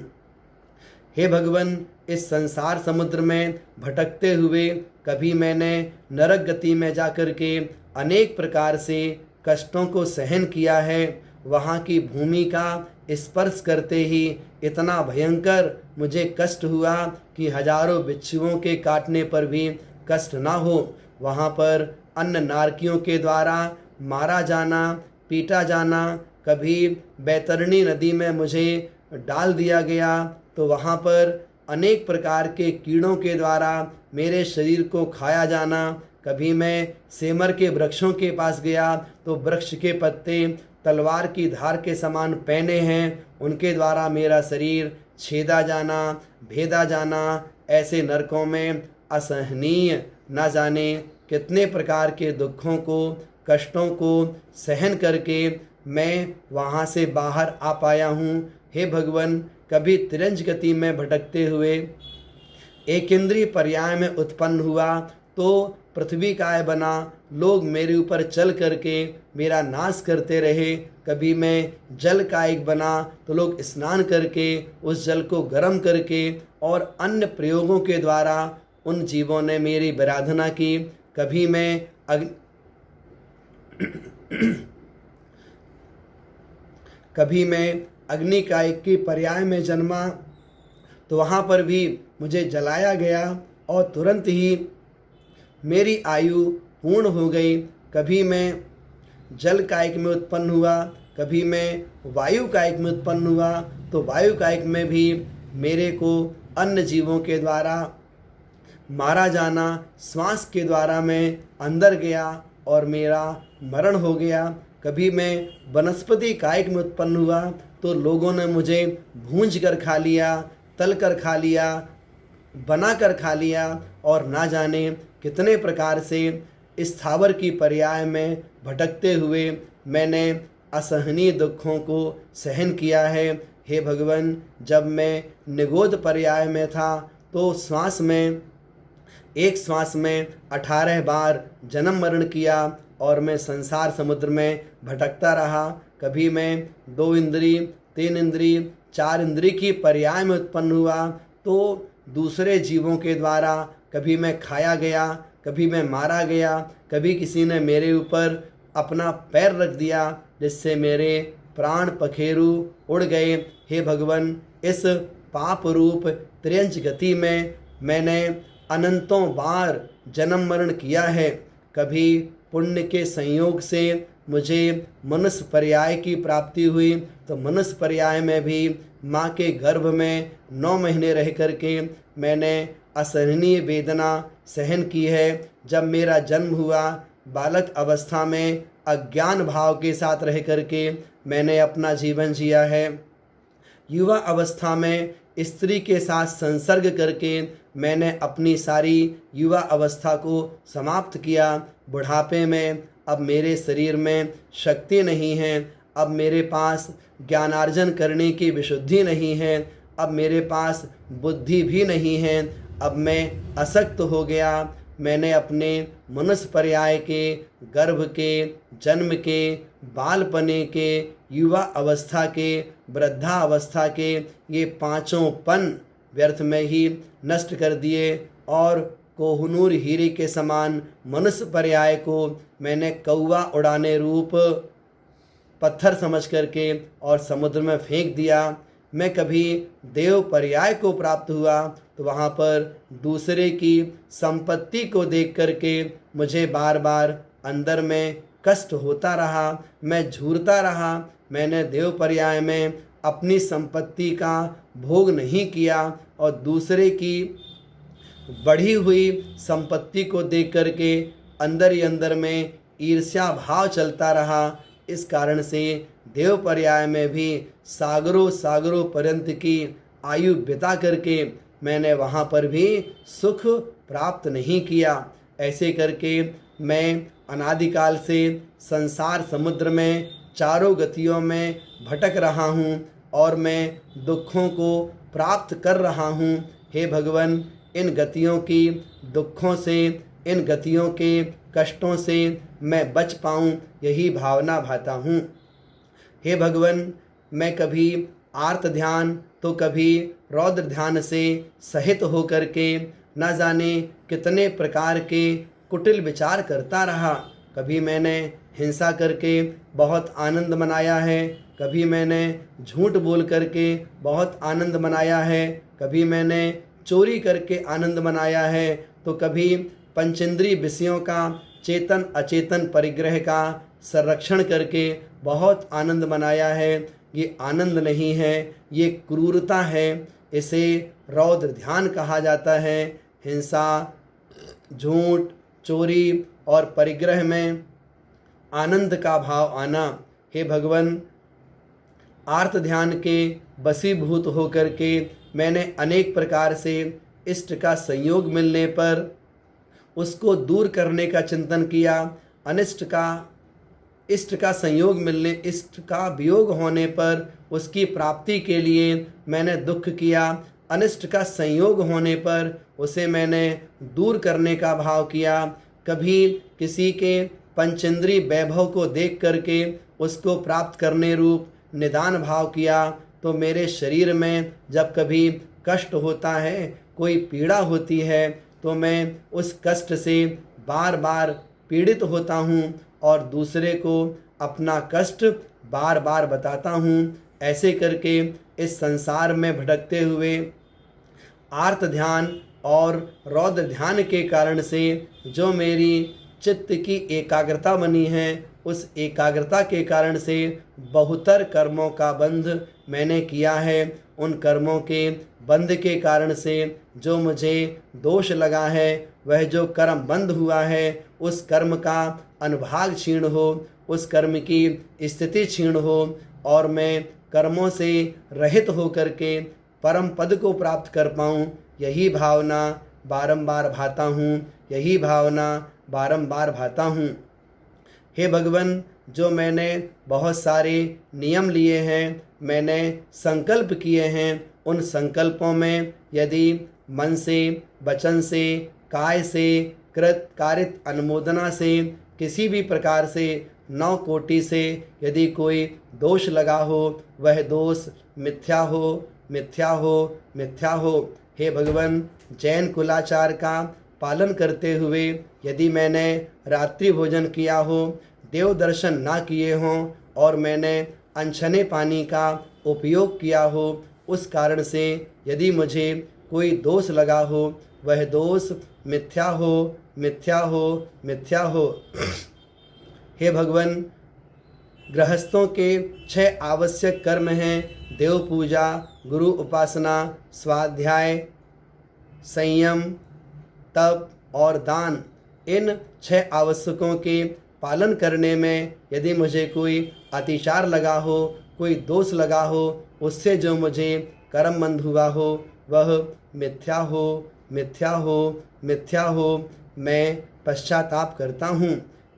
हे भगवान, इस संसार समुद्र में भटकते हुए कभी मैंने नरक गति में जाकर के अनेक प्रकार से कष्टों को सहन किया है। वहाँ की भूमि का स्पर्श करते ही इतना भयंकर मुझे कष्ट हुआ कि हजारों बिच्छुओं के काटने पर भी कष्ट ना हो। वहाँ पर अन्य नारकियों के द्वारा मारा जाना, पीटा जाना, कभी बैतरणी नदी में मुझे डाल दिया गया तो वहाँ पर अनेक प्रकार के कीड़ों के द्वारा मेरे शरीर को खाया जाना। कभी मैं सेमर के वृक्षों के पास गया तो वृक्ष के पत्ते तलवार की धार के समान पैने हैं, उनके द्वारा मेरा शरीर छेदा जाना, भेदा जाना। ऐसे नरकों में असहनीय न जाने कितने प्रकार के दुखों को, कष्टों को सहन करके मैं वहाँ से बाहर आ पाया हूँ। हे भगवान, कभी तिरंज गति में भटकते हुए एक इंद्रिय पर्याय में उत्पन्न हुआ तो पृथ्वी काय बना, लोग मेरे ऊपर चल करके मेरा नाश करते रहे। कभी मैं जल कायिक बना तो लोग स्नान करके उस जल को गर्म करके और अन्य प्रयोगों के द्वारा उन जीवों ने मेरी आराधना की। कभी मैं कभी मैं अग्निकायिक की पर्याय में जन्मा तो वहाँ पर भी मुझे जलाया गया और तुरंत ही मेरी आयु पूर्ण हो गई। कभी मैं जल कायिक में उत्पन्न हुआ, कभी मैं वायु कायिक में उत्पन्न हुआ तो वायु कायिक में भी मेरे को अन्य जीवों के द्वारा मारा जाना, श्वास के द्वारा मैं अंदर गया और मेरा मरण हो गया। कभी मैं वनस्पति कायिक में उत्पन्न हुआ तो लोगों ने मुझे भूंज कर खा लिया, तल कर खा लिया, बना कर खा लिया और ना जाने कितने प्रकार से स्थावर की पर्याय में भटकते हुए मैंने असहनीय दुखों को सहन किया है। हे भगवान, जब मैं निगोद पर्याय में था तो एक श्वास में 18 बार जन्म मरण किया और मैं संसार समुद्र में भटकता रहा। कभी मैं 2 इंद्रिय, 3 इंद्रिय, 4 इंद्रिय की पर्याय में उत्पन्न हुआ तो दूसरे जीवों के द्वारा कभी मैं खाया गया, कभी मैं मारा गया, कभी किसी ने मेरे ऊपर अपना पैर रख दिया जिससे मेरे प्राण पखेरु उड़ गए। हे भगवान, इस पाप रूप त्रियंच गति में मैंने अनंतों बार जन्म मरण किया है। कभी पुण्य के संयोग से मुझे मनुष्य पर्याय की प्राप्ति हुई तो मनुष्य पर्याय में भी माँ के गर्भ में 9 महीने रह करके मैंने असहनीय वेदना सहन की है। जब मेरा जन्म हुआ बालक अवस्था में अज्ञान भाव के साथ रह करके मैंने अपना जीवन जिया है। युवा अवस्था में स्त्री के साथ संसर्ग करके मैंने अपनी सारी युवा अवस्था को समाप्त किया। बुढ़ापे में अब मेरे शरीर में शक्ति नहीं है, अब मेरे पास ज्ञानार्जन करने की विशुद्धि नहीं है, अब मेरे पास बुद्धि भी नहीं है, अब मैं अशक्त हो गया। मैंने अपने मनुष्य पर्याय के, गर्भ के, जन्म के, बालपने के, युवा अवस्था के, वृद्धा अवस्था के ये 5 पन व्यर्थ में ही नष्ट कर दिए और कोहनूर हीरे के समान मनुष्य पर्याय को मैंने कौवा उड़ाने रूप पत्थर समझ करके और समुद्र में फेंक दिया। मैं कभी देव पर्याय को प्राप्त हुआ तो वहाँ पर दूसरे की संपत्ति को देख करके मुझे बार बार अंदर में कष्ट होता रहा, मैं झूरता रहा। मैंने देव पर्याय में अपनी संपत्ति का भोग नहीं किया और दूसरे की बढ़ी हुई संपत्ति को देख करके अंदर ही अंदर में ईर्ष्या भाव चलता रहा। इस कारण से देव पर्याय में भी सागरों सागरों पर्यंत की आयु बिता करके मैंने वहाँ पर भी सुख प्राप्त नहीं किया। ऐसे करके मैं अनादिकाल से संसार समुद्र में चारों गतियों में भटक रहा हूँ और मैं दुखों को प्राप्त कर रहा हूँ। हे भगवान, इन गतियों की दुखों से, इन गतियों के कष्टों से मैं बच पाऊँ, यही भावना भाता हूँ। हे भगवान, मैं कभी आर्त ध्यान तो कभी रौद्र ध्यान से सहित होकर के न जाने कितने प्रकार के कुटिल विचार करता रहा। कभी मैंने हिंसा करके बहुत आनंद मनाया है, कभी मैंने झूठ बोल करके बहुत आनंद मनाया है, कभी मैंने चोरी करके आनंद मनाया है, तो कभी पंचेंद्रिय विषयों का चेतन अचेतन परिग्रह का संरक्षण करके बहुत आनंद मनाया है। ये आनंद नहीं है, ये क्रूरता है। इसे रौद्र ध्यान कहा जाता है। हिंसा, झूठ, चोरी और परिग्रह में आनंद का भाव आना। हे भगवान, आर्त ध्यान के वशीभूत होकर के मैंने अनेक प्रकार से इष्ट का संयोग मिलने पर उसको दूर करने का चिंतन किया। अनिष्ट का इष्ट का संयोग मिलने, इष्ट का वियोग होने पर उसकी प्राप्ति के लिए मैंने दुख किया। अनिष्ट का संयोग होने पर उसे मैंने दूर करने का भाव किया। कभी किसी के पंचेंद्रिय वैभव को देख करके उसको प्राप्त करने रूप निदान भाव किया। तो मेरे शरीर में जब कभी कष्ट होता है, कोई पीड़ा होती है, तो मैं उस कष्ट से बार बार पीड़ित होता हूँ और दूसरे को अपना कष्ट बार बार बताता हूँ। ऐसे करके इस संसार में भटकते हुए आर्त ध्यान और रौद्र ध्यान के कारण से जो मेरी चित्त की एकाग्रता बनी है, उस एकाग्रता के कारण से बहुतर कर्मों का बंध मैंने किया है। उन कर्मों के बंध के कारण से जो मुझे दोष लगा है, वह जो कर्म बंध हुआ है, उस कर्म का अनुभाग क्षीण हो, उस कर्म की स्थिति क्षीण हो और मैं कर्मों से रहित होकर के परम पद को प्राप्त कर पाऊँ, यही भावना बारंबार भाता हूँ, यही भावना बारंबार भाता हूँ। हे भगवान, जो मैंने बहुत सारे नियम लिए हैं, मैंने संकल्प किए हैं, उन संकल्पों में यदि मन से, वचन से, काय से, कृत कारित अनुमोदना से, किसी भी प्रकार से, 9 कोटि से यदि कोई दोष लगा हो, वह दोष मिथ्या हो, मिथ्या हो, मिथ्या हो। हे भगवान, जैन कुलाचार का पालन करते हुए यदि मैंने रात्रि भोजन किया हो, देव दर्शन ना किए हों और मैंने अनछने पानी का उपयोग किया हो, उस कारण से यदि मुझे कोई दोष लगा हो, वह दोष मिथ्या हो, मिथ्या हो, मिथ्या हो। हे भगवान, गृहस्थों के 6 आवश्यक कर्म हैं, देव पूजा, गुरु उपासना, स्वाध्याय, संयम, तप और दान। इन 6 आवश्यकों के पालन करने में यदि मुझे कोई अतिचार लगा हो, कोई दोष लगा हो, उससे जो मुझे कर्म बंध हुआ हो, वह मिथ्या हो, मिथ्या हो, मिथ्या हो। मैं पश्चाताप करता हूँ।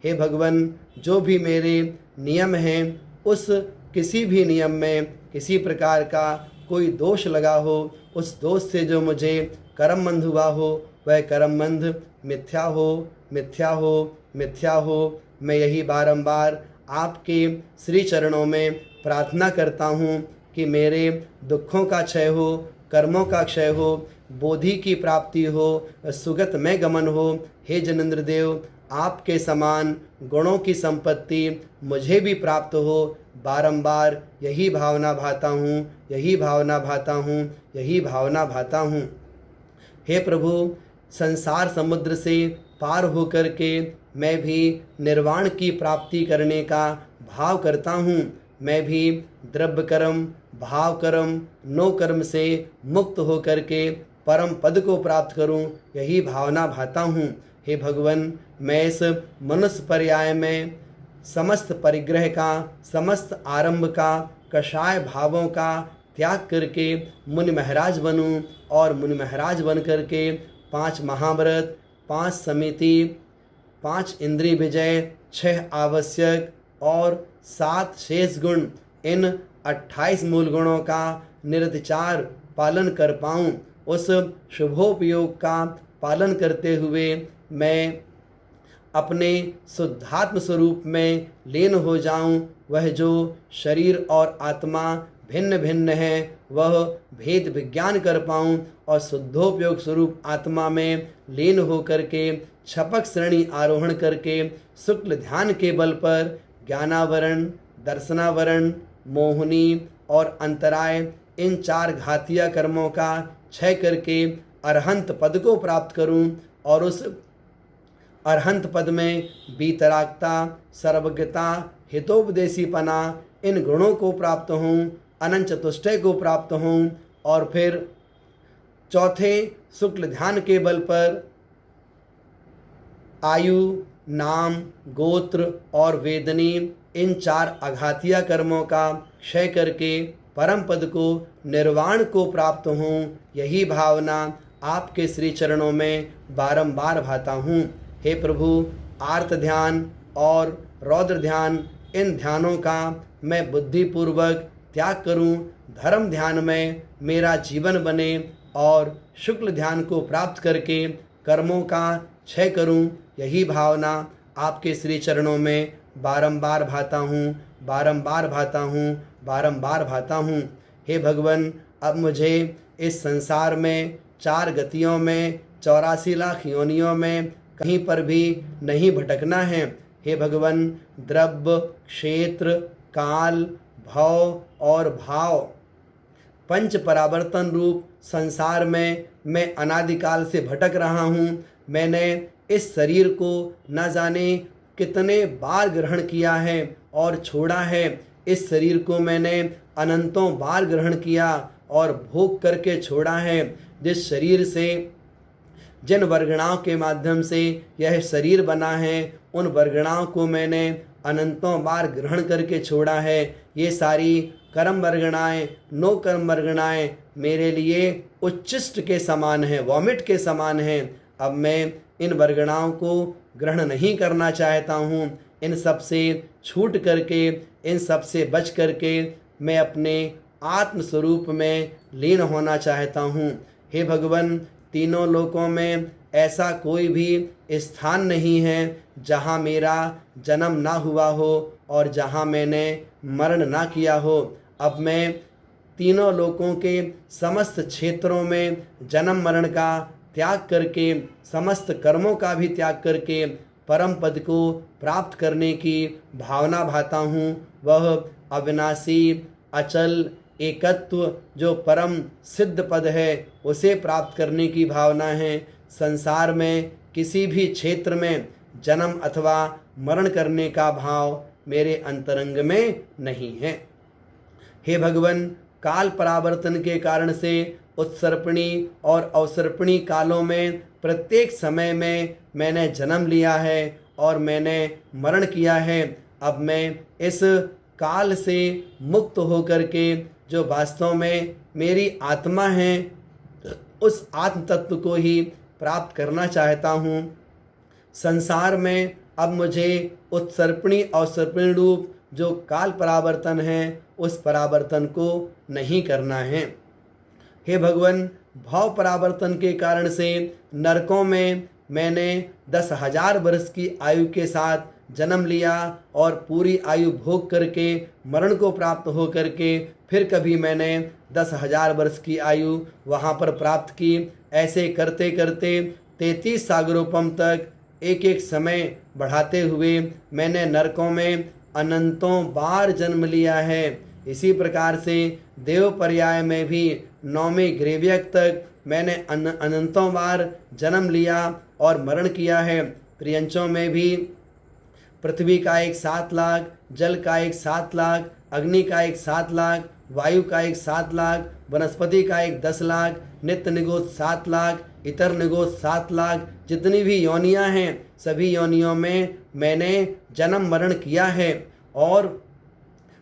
हे भगवान, जो भी मेरे नियम हैं, उस किसी भी नियम में किसी प्रकार का कोई दोष लगा हो, उस दोष से जो मुझे कर्म बंध हुआ हो, वह कर्म बंध मिथ्या हो, मिथ्या हो, मिथ्या हो। मैं यही बारंबार आपके श्री चरणों में प्रार्थना करता हूँ कि मेरे दुखों का क्षय हो, कर्मों का क्षय हो, बोधि की प्राप्ति हो, सुगत में गमन हो। हे जनेंद्र देव, आपके समान गुणों की संपत्ति मुझे भी प्राप्त हो। बारंबार यही भावना भाता हूँ, यही भावना भाता हूँ, यही भावना भाता हूँ। हे प्रभु, संसार समुद्र से पार होकर के मैं भी निर्वाण की प्राप्ति करने का भाव करता हूँ। मैं भी द्रव्य कर्म, भाव कर्म, नो कर्म से मुक्त होकर के परम पद को प्राप्त करूँ, यही भावना भाता हूँ। हे भगवान, मैं इस मनुष्य पर्याय में समस्त परिग्रह का, समस्त आरंभ का, कषाय भावों का त्याग करके मुनि महाराज बनूं और मुनि महाराज बन करके 5 महाव्रत, 5 समिति, 5 इंद्रिय विजय, 6 आवश्यक और 7 शेष गुण, इन 28 मूल गुणों का निरतिचार पालन कर पाऊँ, उस शुभोपयोग का पालन करते हुए मैं अपने शुद्धात्म स्वरूप में लीन हो जाऊं। वह जो शरीर और आत्मा भिन्न भिन्न है वह भेद विज्ञान कर पाऊं और शुद्धोपयोग स्वरूप आत्मा में लीन हो करके छपक श्रेणी आरोहण करके शुक्ल ध्यान के बल पर ज्ञानावरण, दर्शनावरण, मोहिनी और अंतराय, इन 4 घातीय कर्मों का क्षय करके अरहंत पद को प्राप्त करूं और उस अरहंत पद में बीतरागता, सर्वज्ञता, हितोपदेशीपना, इन गुणों को प्राप्त हों, अनंत चतुष्टय को प्राप्त हों और फिर चौथे शुक्ल ध्यान के बल पर आयु, नाम, गोत्र और वेदनी, इन 4 अघातीय कर्मों का क्षय करके परम पद को, निर्वाण को प्राप्त हों। यही भावना आपके श्री चरणों में बारंबार भाता हूँ। हे प्रभु, आर्त ध्यान और रौद्र ध्यान, इन ध्यानों का मैं बुद्धिपूर्वक त्याग करूं, धर्म ध्यान में मेरा जीवन बने और शुक्ल ध्यान को प्राप्त करके कर्मों का क्षय करूं। यही भावना आपके श्री चरणों में बारंबार भाता हूँ, बारंबार भाता हूँ, बारंबार भाता हूँ। हे भगवान, अब मुझे इस संसार में 4 गतियों में 84 लाख योनियों में कहीं पर भी नहीं भटकना है। हे भगवान, द्रव्य, क्षेत्र, काल, भव और भाव, पंच परावर्तन रूप संसार में मैं अनादिकाल से भटक रहा हूँ। मैंने इस शरीर को न जाने कितने बार ग्रहण किया है और छोड़ा है। इस शरीर को मैंने अनंतों बार ग्रहण किया और भोग करके छोड़ा है। जिस शरीर से, जिन वर्गणाओं के माध्यम से यह शरीर बना है, उन वर्गणाओं को मैंने अनंतों बार ग्रहण करके छोड़ा है। ये सारी कर्म वर्गणाएँ, नो कर्म वर्गणाएँ मेरे लिए उच्छिष्ट के समान हैं, वॉमिट के समान हैं। अब मैं इन वर्गणाओं को ग्रहण नहीं करना चाहता हूँ। इन सब से छूट करके, इन सब से बच करके मैं अपने आत्म स्वरूप में लीन होना चाहता हूँ। हे भगवान, तीनों लोकों में ऐसा कोई भी स्थान नहीं है जहाँ मेरा जन्म ना हुआ हो और जहाँ मैंने मरण ना किया हो। अब मैं तीनों लोकों के समस्त क्षेत्रों में जन्म मरण का त्याग करके, समस्त कर्मों का भी त्याग करके परम पद को प्राप्त करने की भावना भाता हूँ। वह अविनाशी, अचल, एकत्व जो परम सिद्ध पद है, उसे प्राप्त करने की भावना है। संसार में किसी भी क्षेत्र में जन्म अथवा मरण करने का भाव मेरे अंतरंग में नहीं है। हे भगवान, काल परावर्तन के कारण से उत्सर्पणी और अवसर्पणी कालों में प्रत्येक समय में मैंने जन्म लिया है और मैंने मरण किया है। अब मैं इस काल से मुक्त होकर के जो वास्तव में मेरी आत्मा है, उस आत्म तत्व को ही प्राप्त करना चाहता हूँ। संसार में अब मुझे उत्सर्पणी अवसर्पणी रूप जो काल परावर्तन है, उस परावर्तन को नहीं करना है। हे भगवान, भाव परावर्तन के कारण से नरकों में मैंने 10,000 वर्ष की आयु के साथ जन्म लिया और पूरी आयु भोग करके मरण को प्राप्त हो करके फिर कभी मैंने 10,000 वर्ष की आयु वहाँ पर प्राप्त की। ऐसे करते करते 33 सागरोपम तक एक एक समय बढ़ाते हुए मैंने नरकों में अनंतों बार जन्म लिया है। इसी प्रकार से देव पर्याय में भी 9वें ग्रेव्यक तक मैंने अनंतों बार जन्म लिया और मरण किया है। प्रियंचों में भी पृथ्वी का एक 7 लाख, जल का एक 7 लाख, अग्नि का एक 7 लाख, वायु का एक 7 लाख, वनस्पति का एक 10 लाख, नित्य निगोद 7 लाख, इतर निगोद 7 लाख, जितनी भी योनियां हैं सभी योनियों में मैंने जन्म मरण किया है और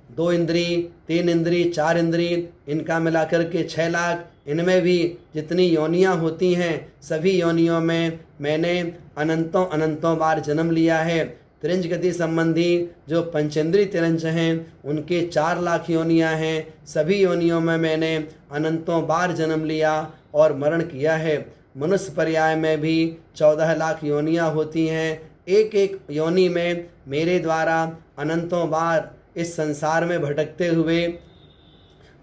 2 इंद्री, 3 इंद्री, 4 इंद्री, इनका मिलाकर के 6 लाख। इनमें भी जितनी योनियां होती हैं सभी योनियों में मैंने अनंतों अनंतों बार जन्म लिया है। त्रिंज गति संबंधी जो पंचेंद्री तिरंज हैं उनके 4 लाख योनियां हैं। सभी योनियों में मैंने अनंतों बार जन्म लिया और मरण किया है। मनुष्य पर्याय में भी 14 लाख योनियां होती हैं। एक एक योनि में मेरे द्वारा अनंतों बार इस संसार में भटकते हुए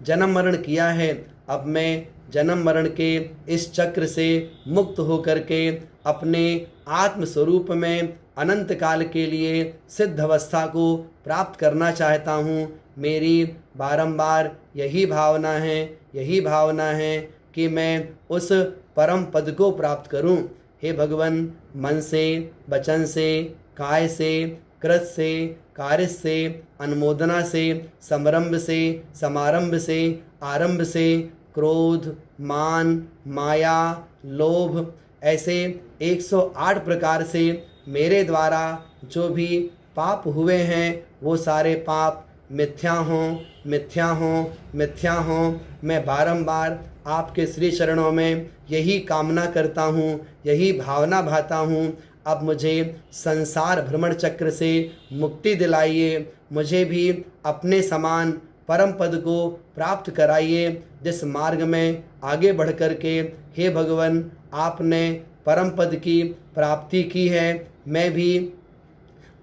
जन्म मरण किया है। अब मैं जन्म मरण के इस चक्र से मुक्त होकर के अपने आत्म स्वरूप में अनंत काल के लिए सिद्ध अवस्था को प्राप्त करना चाहता हूँ। मेरी बारंबार यही भावना है कि मैं उस परम पद को प्राप्त करूँ। हे भगवान, मन से, वचन से, काय से, कृत से, कार्य से, अनुमोदना से, समरंभ से, समारंभ से, आरंभ से, क्रोध, मान, माया, लोभ, ऐसे 108 प्रकार से मेरे द्वारा जो भी पाप हुए हैं वो सारे पाप मिथ्या हों। मैं बारंबार आपके श्री चरणों में यही कामना करता हूँ, यही भावना भाता हूँ। अब मुझे संसार भ्रमण चक्र से मुक्ति दिलाइए। मुझे भी अपने समान परम पद को प्राप्त कराइए, जिस मार्ग में आगे बढ़ कर के हे भगवान आपने परम पद की प्राप्ति की है। मैं भी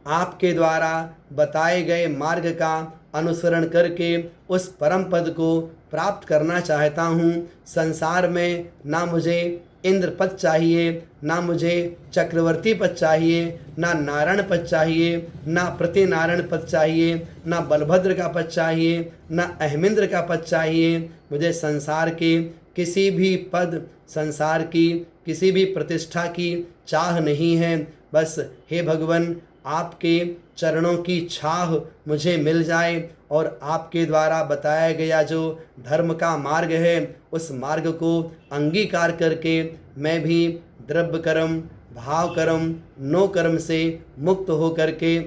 आपके द्वारा बताए गए मार्ग का अनुसरण करके उस परम पद को प्राप्त करना चाहता हूँ। संसार में ना मुझे इंद्र पद चाहिए, ना मुझे चक्रवर्ती पद चाहिए, ना नारायण पद चाहिए, ना प्रतिनारायण पद चाहिए, ना बलभद्र का पद चाहिए, ना अहमिंद्र का पद चाहिए। मुझे संसार के किसी भी पद, संसार की किसी भी प्रतिष्ठा की चाह नहीं है। बस हे भगवान आपके चरणों की छाह मुझे मिल जाए और आपके द्वारा बताया गया जो धर्म का मार्ग है उस मार्ग को अंगीकार करके मैं भी द्रव्य कर्म, भाव कर्म, नो कर्म से मुक्त हो करके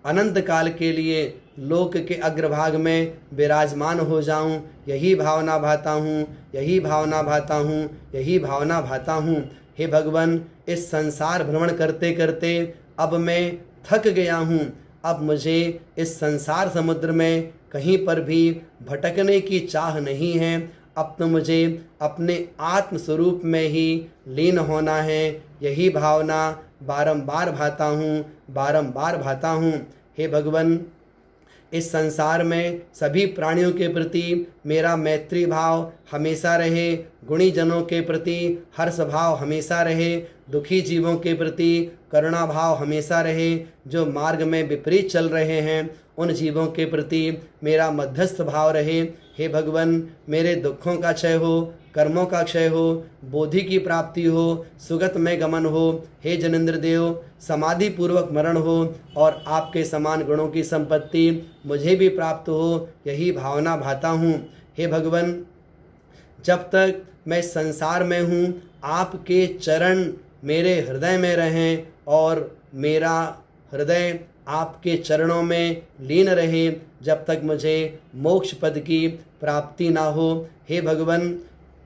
अनंत काल के लिए लोक के अग्रभाग में विराजमान हो जाऊं। यही भावना भाता हूँ। हे भगवान, इस संसार भ्रमण करते करते अब मैं थक गया हूँ। अब मुझे इस संसार समुद्र में कहीं पर भी भटकने की चाह नहीं है। अब तो मुझे अपने आत्म स्वरूप में ही लीन होना है। यही भावना बारंबार भाता हूँ। हे भगवान, इस संसार में सभी प्राणियों के प्रति मेरा मैत्री भाव हमेशा रहे, गुणी जनों के प्रति हर्ष भाव हमेशा रहे, दुखी जीवों के प्रति करुणा भाव हमेशा रहे, जो मार्ग में विपरीत चल रहे हैं उन जीवों के प्रति मेरा मध्यस्थ भाव रहे। हे भगवान, मेरे दुखों का क्षय हो, कर्मों का क्षय हो, बोधि की प्राप्ति हो, सुगत में गमन हो। हे जनेंद्र देव, समाधि पूर्वक मरण हो और आपके समान गुणों की संपत्ति मुझे भी प्राप्त हो। यही भावना भाता हूँ। हे भगवान, जब तक मैं संसार में हूँ आपके चरण मेरे हृदय में रहें और मेरा हृदय आपके चरणों में लीन रहे, जब तक मुझे मोक्ष पद की प्राप्ति ना हो। हे भगवान,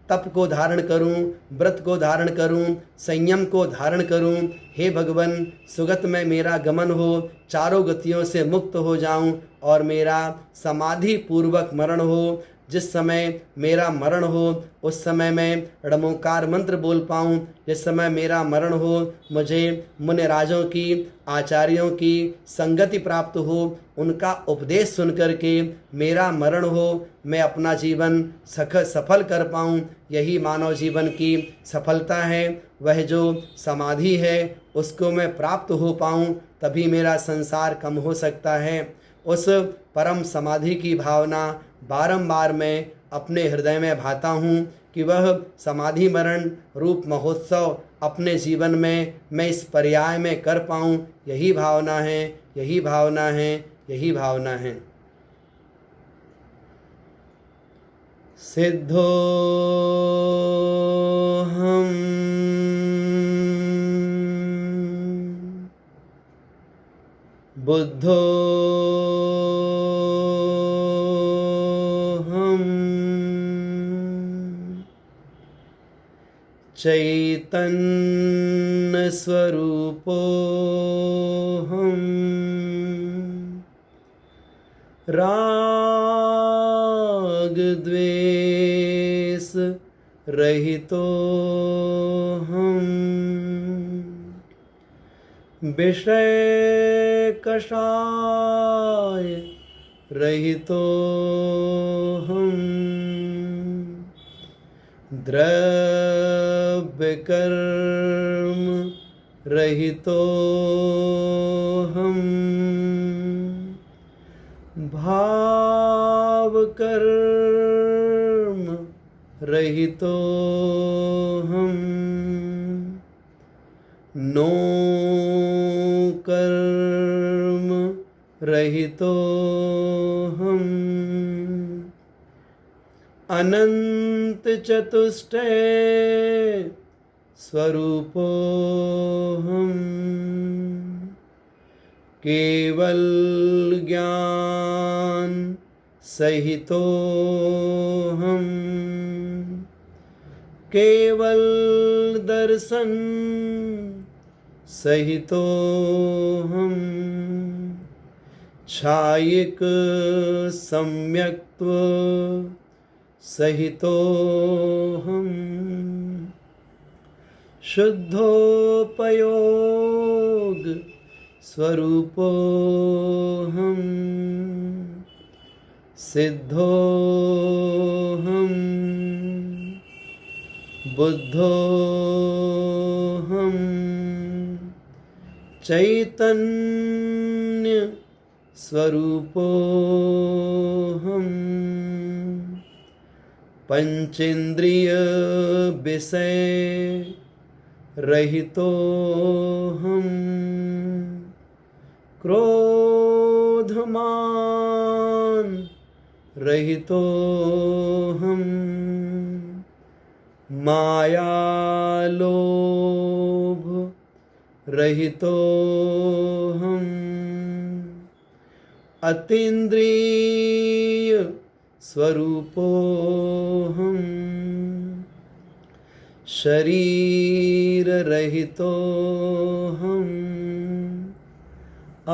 तप को धारण करूं, व्रत को धारण करूं, संयम को धारण करूं। हे भगवान, सुगत में मेरा गमन हो, चारों गतियों से मुक्त हो जाऊं और मेरा समाधि पूर्वक मरण हो। जिस समय मेरा मरण हो उस समय मैं णमोकार मंत्र बोल पाऊँ। जिस समय मेरा मरण हो मुझे मुनिराजों की, आचार्यों की संगति प्राप्त हो, उनका उपदेश सुन करके मेरा मरण हो, मैं अपना जीवन सफल कर पाऊँ। यही मानव जीवन की सफलता है। वह जो समाधि है उसको मैं प्राप्त हो पाऊँ, तभी मेरा संसार कम हो सकता है। उस परम समाधि की भावना बारंबार मैं अपने हृदय में भाता हूँ कि वह समाधि मरण रूप महोत्सव अपने जीवन में मैं इस पर्याय में कर पाऊँ। यही भावना है। सिद्धो हम बुद्धो चैतन्य स्वरूपोऽहम् राग द्वेष रहितोऽहम् विषय कषाय रहितोऽहम् द्रव्य कर्म रहितोऽहम् भाव कर्म रहितोऽहम् नो कर्म रहितोऽहम् अनंत चतुष्टय स्वरूपोऽहम् केवल ज्ञान सहितोऽहम् केवल दर्शन सहितोऽहम् छायिक सम्यक्त्व सहितोऽहम् शुद्धोपयोग स्वरूपोऽहम् सिद्धोऽहम् बुद्धोऽहम् चैतन्य स्वरूपोऽहम् पंचेन्द्रिय विषय रहितोऽहम् क्रोधमान रहितोऽहम् मायालोभ रहितोऽहम् अतीन्द्रिय स्वरूपोऽहम् शरीर रहितोऽहम्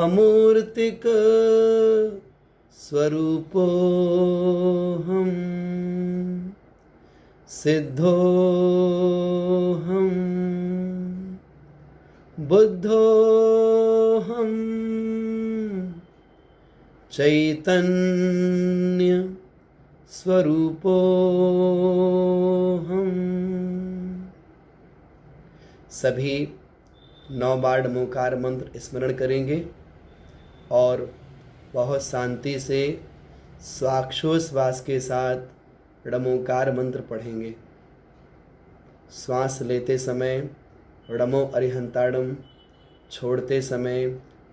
अमूर्तिक स्वरूपोऽहम् सिद्धोऽहम् बुद्धोऽहम् चैतन्य स्वरूपोऽहम्। सभी 9 बार नमोकार मंत्र स्मरण करेंगे और बहुत शांति से श्वासोच्छ्वास के साथ णमोकार मंत्र पढ़ेंगे। श्वास लेते समय णमो अरिहंताणम, छोड़ते समय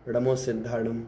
णमो सिद्धाणम।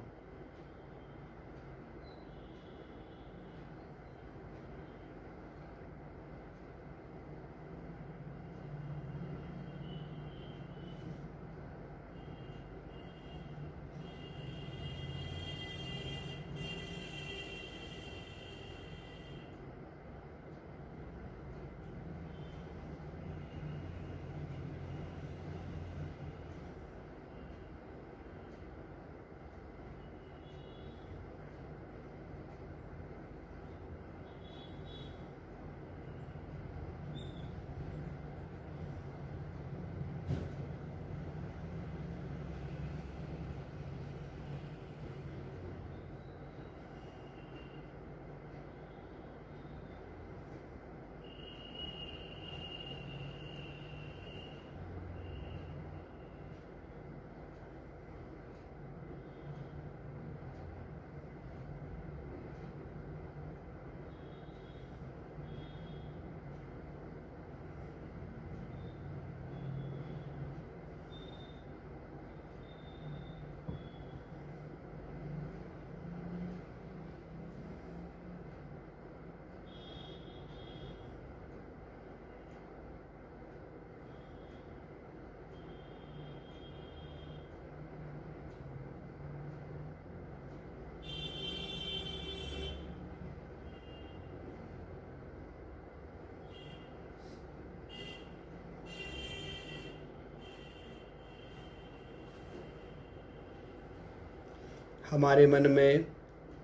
हमारे मन में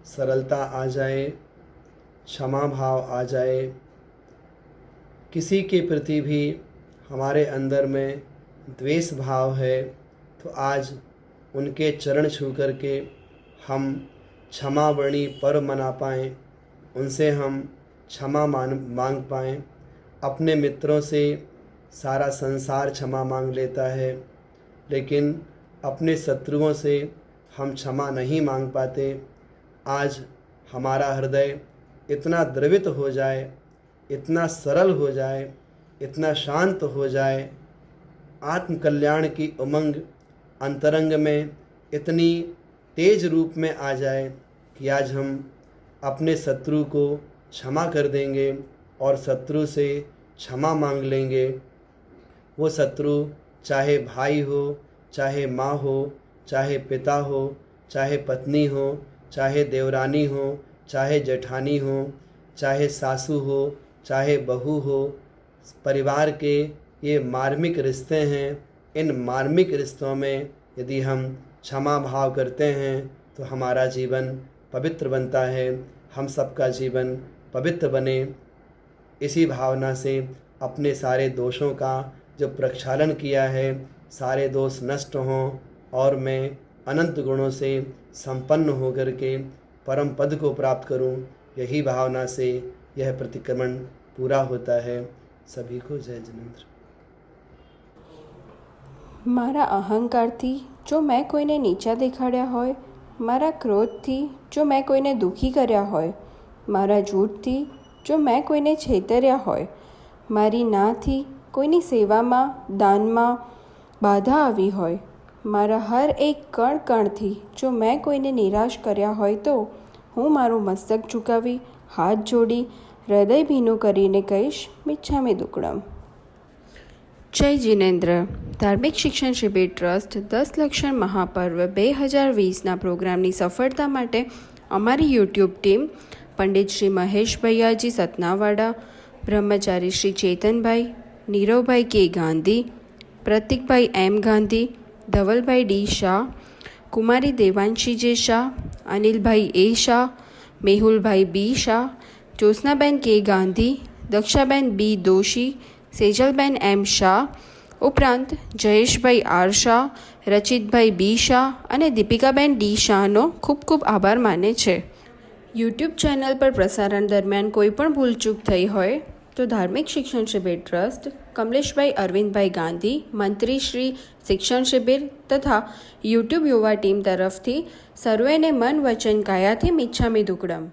सरलता आ जाए, क्षमा भाव आ जाए, किसी के प्रति भी हमारे अंदर में द्वेष भाव है तो आज उनके चरण छू कर के हम क्षमावणी पर्व मना पाएँ, उनसे हम क्षमा मांग पाएँ। अपने मित्रों से सारा संसार क्षमा मांग लेता है, लेकिन अपने शत्रुओं से हम क्षमा नहीं मांग पाते। आज हमारा हृदय इतना द्रवित हो जाए, इतना सरल हो जाए, इतना शांत हो जाए, आत्म कल्याण की उमंग अंतरंग में इतनी तेज रूप में आ जाए कि आज हम अपने शत्रु को क्षमा कर देंगे और शत्रु से क्षमा मांग लेंगे। वो शत्रु चाहे भाई हो, चाहे माँ हो, चाहे पिता हो, चाहे पत्नी हो, चाहे देवरानी हो, चाहे जेठानी हो, चाहे सासू हो, चाहे बहू हो, परिवार के ये मार्मिक रिश्ते हैं। इन मार्मिक रिश्तों में यदि हम क्षमा भाव करते हैं तो हमारा जीवन पवित्र बनता है, हम सबका जीवन पवित्र बने। इसी भावना से अपने सारे दोषों का जो प्रक्षालन किया है, सारे दोष नष्ट हों और मैं अनंत गुणों से संपन्न होकर के परम पद को प्राप्त करूं, यही भावना से यह प्रतिक्रमण पूरा होता है। सभी को जय जिनेंद्र। મારા અહંકારથી જો મેં કોઈને નીચા દેખાડ્યા હોય, મારા ક્રોધથી જો મેં કોઈને દુઃખી કર્યા હોય, મારા જૂઠથી જો મેં કોઈને છેતર્યા હોય, મારી નાથી કોઈની સેવામાં દાનમાં બાધા આવી હોય, મારા હર એક કણ કણથી જો मैं કોઈને નિરાશ કર્યા હોય તો હું મારું મસ્તક ઝુકાવી હાથ જોડી હૃદય ભીનું કરીને કહીશ મિચ્છામી દુક્કડમ। જય જિનેન્દ્ર। ધાર્મિક શિક્ષણ શિબિર ટ્રસ્ટ 10 લક્ષણ મહાપર્વ 2020ના પ્રોગ્રામની સફળતા માટે અમારી યુટ્યુબ ટીમ પંડિત શ્રી મહેશ ભૈયાજી સતનાવાડા, બ્રહ્મચારી શ્રી ચેતનભાઈ, નીરવભાઈ કે ગાંધી, પ્રતિકભાઈ એમ ગાંધી, ધવલભાઈ ડી શાહ, કુમારી દેવાંશી જે શાહ, અનિલભાઈ એ શાહ, મેહુલભાઈ બી શાહ, જ્યોત્સનાબેન કે ગાંધી, દક્ષાબેન બી દોશી, સેજલબેન એમ શાહ ઉપરાંત જયેશભાઈ આર શાહ, રચિતભાઈ બી શાહ અને દીપિકાબેન ડી શાહનો ખૂબ ખૂબ આભાર માને છે। યુટ્યુબ ચેનલ પર પ્રસારણ દરમિયાન કોઈ પણ ભૂલચૂક થઈ હોય તો ધાર્મિક શિક્ષણ શિબિર ટ્રસ્ટ, કમલેશભાઈ અરવિંદભાઈ ગાંધી, મંત્રી શ્રી શિક્ષણ શિબિર તથા યુટ્યુબ યુવા ટીમ તરફથી સર્વેને મન વચન કાયાથી મિચ્છામી દુક્કડમ।